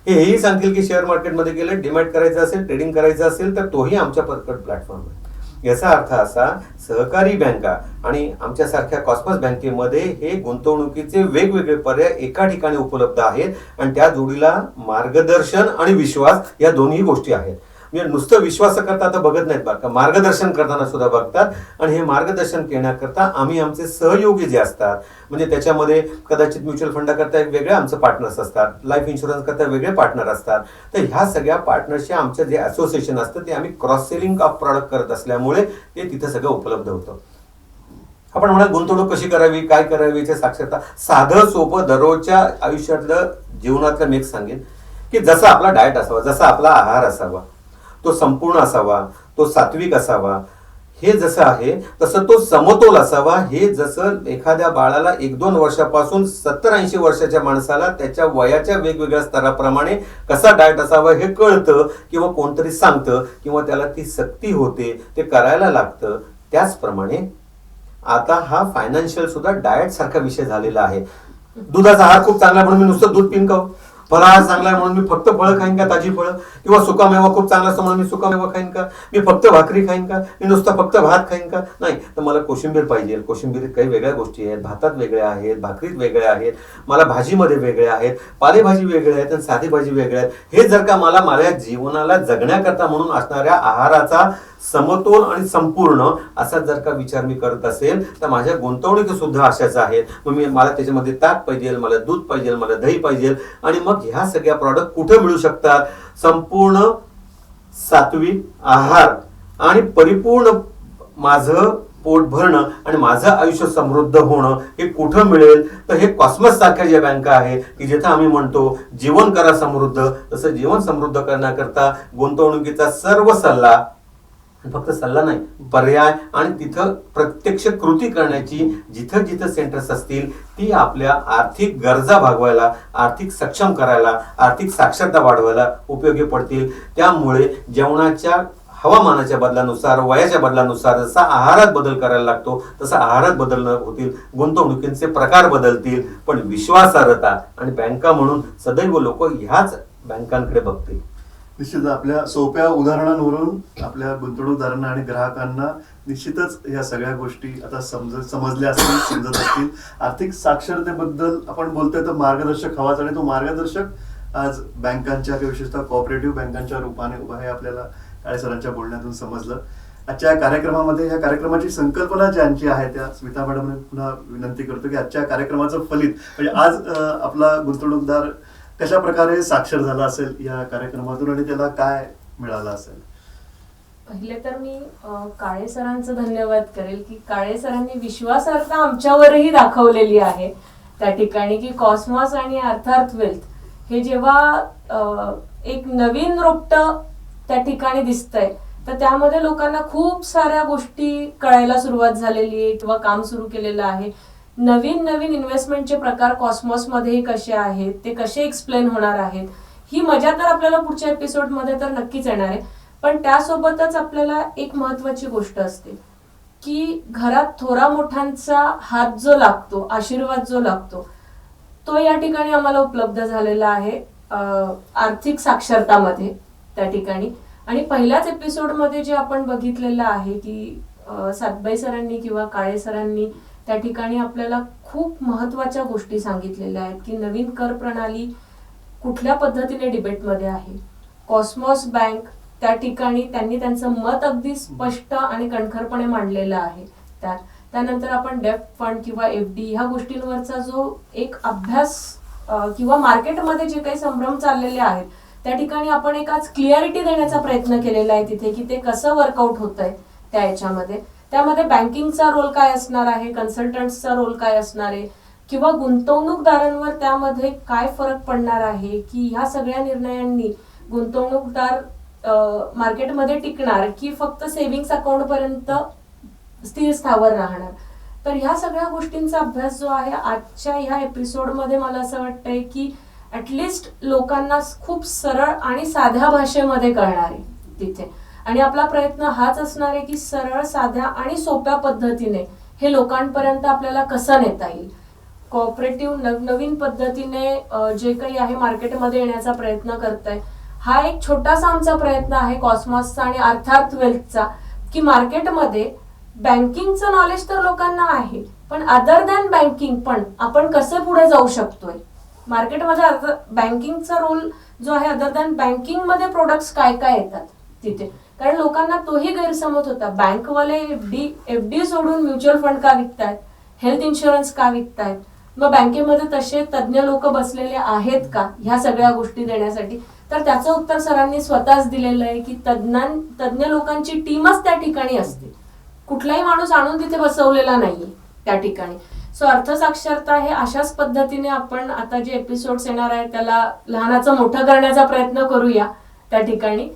हेही सांगतील की शेअर मार्केटमध्ये गेलं, डिमॅट करायचं असेल, ट्रेडिंग करायचं असेल तर तोही आमच्या परकट प्लॅटफॉर्म आहे. याचा अर्थ असा सहकारी बँका आणि आमच्यासारख्या कॉस्मॉस बँकेमध्ये हे गुंतवणुकीचे वेगवेगळे पर्याय एका ठिकाणी उपलब्ध आहेत आणि त्या जोडीला मार्गदर्शन आणि विश्वास या दोन्ही गोष्टी आहेत. म्हणजे नुसतं विश्वास करता आता बघत नाहीत बरं का, मार्गदर्शन करताना सुद्धा बघतात. आणि हे मार्गदर्शन करण्याकरता आम्ही आमचे सहयोगी जे असतात म्हणजे त्याच्यामध्ये कदाचित म्युच्युअल फंडाकरता एक वेगळे आमचे पार्टनर्स असतात, लाईफ इन्शुरन्स करता वेगळे पार्टनर असतात. तर ह्या सगळ्या पार्टनरशी आमचं जे असोसिएशन असतं ते आम्ही क्रॉस सेलिंग ऑफ प्रॉडक्ट करत असल्यामुळे ते तिथं सगळं उपलब्ध होतं. आपण म्हणा गुंतवणूक कशी करावी, काय करावी याची साक्षरता साधं सोपं दररोजच्या आयुष्यातलं जीवनातलं मी एक सांगेन की जसा आपला डाएट असावा, जसा आपला आहार असावा, तो संपूर्ण असावा, तो सात्विक असावा, हे जसं आहे तसं तो समतोल असावा. हे जसं एखाद्या बाळाला 1-2 वर्षापासून 70-80 वर्षाच्या माणसाला त्याच्या वयाच्या वेगवेगळ्या स्तराप्रमाणे कसा डाएट असावा हे कळतं किंवा कोणतरी सांगतं किंवा त्याला ती सक्ती होते, ते करायला लागतं. त्याचप्रमाणे आता हा फायनान्शियल सुद्धा डाएट सारखा विषय झालेला आहे. दुधाचा आहार खूप चांगला म्हणून मी नुसतं दूध पिन का, फळाहार चांगला आहे म्हणून मी फक्त फळं खाईन का, ताजी फळं, किंवा सुकामेवा खूप चांगला असतो म्हणून मी सुकामेवा खाईन का, मी फक्त भाकरी खाईन का, मी नुसता फक्त भात खाईन का. नाही तर मला कोशिंबीर पाहिजे. कोशिंबीरीत काही वेगळ्या गोष्टी आहेत, भातात वेगळ्या आहेत, भाकरीत वेगळ्या आहेत, मला भाजीमध्ये वेगळ्या आहेत, पालेभाजी वेगळ्या आहेत आणि साधी भाजी वेगळ्या आहेत. हे जर का मला माझ्या जीवनाला जगण्याकरता म्हणून असणाऱ्या आहाराचा समतोल आणि संपूर्ण असा जर का विचार मी करत असेल तर माझ्या गुंतवणुकी सुद्धा अशाच आहेत. मग मला त्याच्यामध्ये ताक पाहिजे, मला दूध पाहिजे, मला दही पाहिजे. आणि मग ह्या सगळ्या प्रॉडक्ट कुठे मिळू शकतात? संपूर्ण सात्विक आहार आणि परिपूर्ण माझं पोट भरणं आणि माझं आयुष्य समृद्ध होणं हे कुठं मिळेल? तर हे कॉस्मॉस सारख्या ज्या बँका आहेत की जिथं आम्ही म्हणतो जीवन करा समृद्ध, तसं जीवन समृद्ध करण्याकरता गुंतवणुकीचा सर्व सल्ला, फक्त सल्ला नाही पर्याय आणि तिथं प्रत्यक्ष कृती करण्याची जिथं जिथं सेंटर्स असतील ती आपल्या आर्थिक गरजा भागवायला, आर्थिक सक्षम करायला, आर्थिक साक्षरता वाढवायला उपयोगी पडतील. त्यामुळे जेवणाच्या हवामानाच्या बदलानुसार, वयाच्या बदलानुसार जसा आहारात बदल करायला लागतो तसा आहारात बदल होतील, गुंतवणुकीचे प्रकार बदलतील, पण विश्वासार्हता आणि बँका म्हणून सदैव लोक ह्याच बँकांकडे बघतील. निश्चित आपल्या सोप्या उदाहरणांवरून आपल्या गुंतवणूकदारांना आणि ग्राहकांना निश्चितच या सगळ्या गोष्टी आता समजल्या असतील, समजत असतील. आर्थिक साक्षरतेबद्दल आपण बोलतोय तर मार्गदर्शक हवाच आणि तो मार्गदर्शक आज बँकांच्या किंवा विशेषतः कोऑपरेटिव्ह बँकांच्या रूपाने उभा आहे आपल्याला काळे सरांच्या बोलण्यातून समजलं. आजच्या कार्यक्रमामध्ये या कार्यक्रमाची संकल्पना ज्यांची आहे त्या स्मिता मॅडमने पुन्हा विनंती करतो की आजच्या कार्यक्रमाचं फलित म्हणजे आज आपला गुंतवणूकदार कशा प्रकारे साक्षर झाला असेल या कार्यक्रमातून आणि त्याला काय मिळालं असेल. पहिले तर मी काळे सरांचं धन्यवाद करेल की काळे सरांनी विश्वासार्हता आमच्यावरही दाखवलेली आहे त्या ठिकाणी की कॉस्मॉस आणि अर्थार्थ वेल्थ हे जेव्हा एक नवीन रोपटं त्या ठिकाणी दिसतंय तर त्यामध्ये लोकांना खूप साऱ्या गोष्टी कळायला सुरुवात झालेली आहे किंवा काम सुरू केलेलं आहे. नवीन नवीन इन्व्हेस्टमेंटचे प्रकार कॉस्मॉसमध्ये कसे आहेत, ते कसे एक्सप्लेन होणार आहेत, ही मजा तर आपल्याला पुढच्या एपिसोडमध्ये तर नक्कीच येणार आहे. पण त्यासोबतच आपल्याला एक महत्वाची गोष्ट असते की घरात थोरा मोठ्यांचा हात जो लागतो, आशीर्वाद जो लागतो, तो या ठिकाणी आम्हाला उपलब्ध झालेला आहे आर्थिक साक्षरतामध्ये त्या ठिकाणी. आणि पहिल्याच एपिसोडमध्ये जे आपण बघितलेलं आहे की सातबाई सरांनी किंवा काळे सरांनी त्या ठिकाणी आपल्याला खूप महत्वाच्या गोष्टी सांगितलेल्या आहेत की नवीन कर प्रणाली कुठल्या पद्धतीने डिबेटमध्ये आहे. कॉस्मॉस बँक त्या ठिकाणी त्यांनी त्यांचं मत अगदी स्पष्ट आणि कणखरपणे मांडलेलं आहे. त्यानंतर आपण डेफ्ट फंड किंवा FD ह्या गोष्टींवरचा जो एक अभ्यास किंवा मार्केटमध्ये जे काही संभ्रम चाललेले आहेत त्या ठिकाणी आपण एक आज क्लिअरिटी देण्याचा प्रयत्न केलेला आहे तिथे की ते कसं वर्कआउट होत आहे त्या याच्यामध्ये. त्यामध्ये बँकिंगचा रोल काय असणार आहे, कन्सल्टंट्सचा रोल काय असणार आहे किंवा गुंतवणूकदारांवर त्यामध्ये काय फरक पडणार आहे की ह्या सगळ्या निर्णयांनी गुंतवणूकदार मार्केटमध्ये टिकणार की फक्त सेव्हिंग्स अकाउंट पर्यंत स्थिर स्थावर राहणार. तर ह्या सगळ्या गोष्टींचा अभ्यास जो आहे आजच्या ह्या एपिसोडमध्ये मला असं वाटतंय की ऍटलिस्ट लोकांना खूप सरळ आणि साध्या भाषेमध्ये कळणार आहे तिथे. आणि आपला प्रयत्न हाच असणार आहे की सरळ, साध्या आणि सोप्या पद्धतीने हे लोकांपर्यंत आपल्याला कसं नेता येईल. कोऑपरेटिव्ह नवनवीन पद्धतीने जे काही आहे मार्केटमध्ये येण्याचा प्रयत्न करताय. हा एक छोटासा आमचा प्रयत्न आहे कॉस्मॉसचा आणि अर्थात वेल्थचा की मार्केटमध्ये बँकिंगचं नॉलेज तर लोकांना आहे, पण अदर दॅन बँकिंग पण आपण कसे पुढे जाऊ शकतोय मार्केटमध्ये. बँकिंगचा रोल जो आहे अदर दॅन बँकिंग मध्ये प्रोडक्ट्स काय काय येतात तिथे, कारण लोकांना तोही गैरसमज होता. बँकवाले FD सोडून म्युच्युअल फंड का विकतायत, हेल्थ इन्शुरन्स का विकतायत, मग बँकेमध्ये तसे तज्ज्ञ लोक बसलेले आहेत का ह्या सगळ्या गोष्टी देण्यासाठी. तर त्याचं उत्तर सरांनी स्वतःच दिलेलं आहे की तज्ज्ञ लोकांची टीमच त्या ठिकाणी असते, कुठलाही माणूस आणून तिथे बसवलेला नाहीये त्या ठिकाणी. सो अर्थसाक्षरता हे अशाच पद्धतीने आपण आता जे एपिसोड्स येणार आहे त्याला लहानाचं मोठं करण्याचा प्रयत्न करूया त्या ठिकाणी.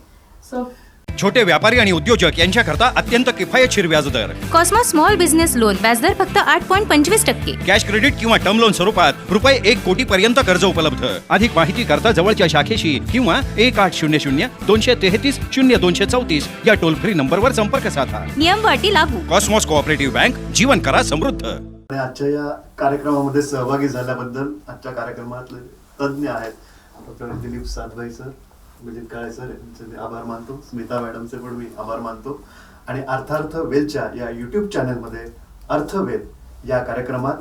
सो छोटे व्यापारी आणि उद्योजक यांच्याकरता अत्यंत किफायतशीर व्याजदर. कॉस्मॉस स्मॉल बिझनेस लोन व्याजदर फक्त 8.25%. कॅश क्रेडिट किंवा टर्म लोन स्वरूपात रुपये 1 कोटीपर्यंत कर्ज उपलब्ध. अधिक माहिती करता जवळच्या शाखेशी किंवा 1800-233-0234 या टोल फ्री नंबरवर संपर्क साधा. नियम व अटी लागू. कॉस्मॉस कोऑपरेटिव्ह बँक, जीवन करा समृद्ध. आणि आजच्या या कार्यक्रमामध्ये सहभागी झाल्याबद्दल आजच्या कार्यक्रमातले तज्ज्ञ आहेत डॉक्टर दिलीप सातबाई सर, अभिजित काळे सर यांचे आभार मानतो. स्मिता मॅडमचे पण मी आभार मानतो. आणि अर्थार्थ वेलच्या या YouTube चॅनलमध्ये अर्थवेद या कार्यक्रमात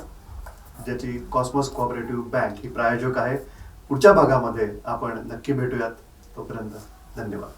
ज्याची कॉस्मॉस कोऑपरेटिव्ह बँक ही प्रायोजक आहे. पुढच्या भागामध्ये आपण नक्की भेटूयात. तोपर्यंत धन्यवाद.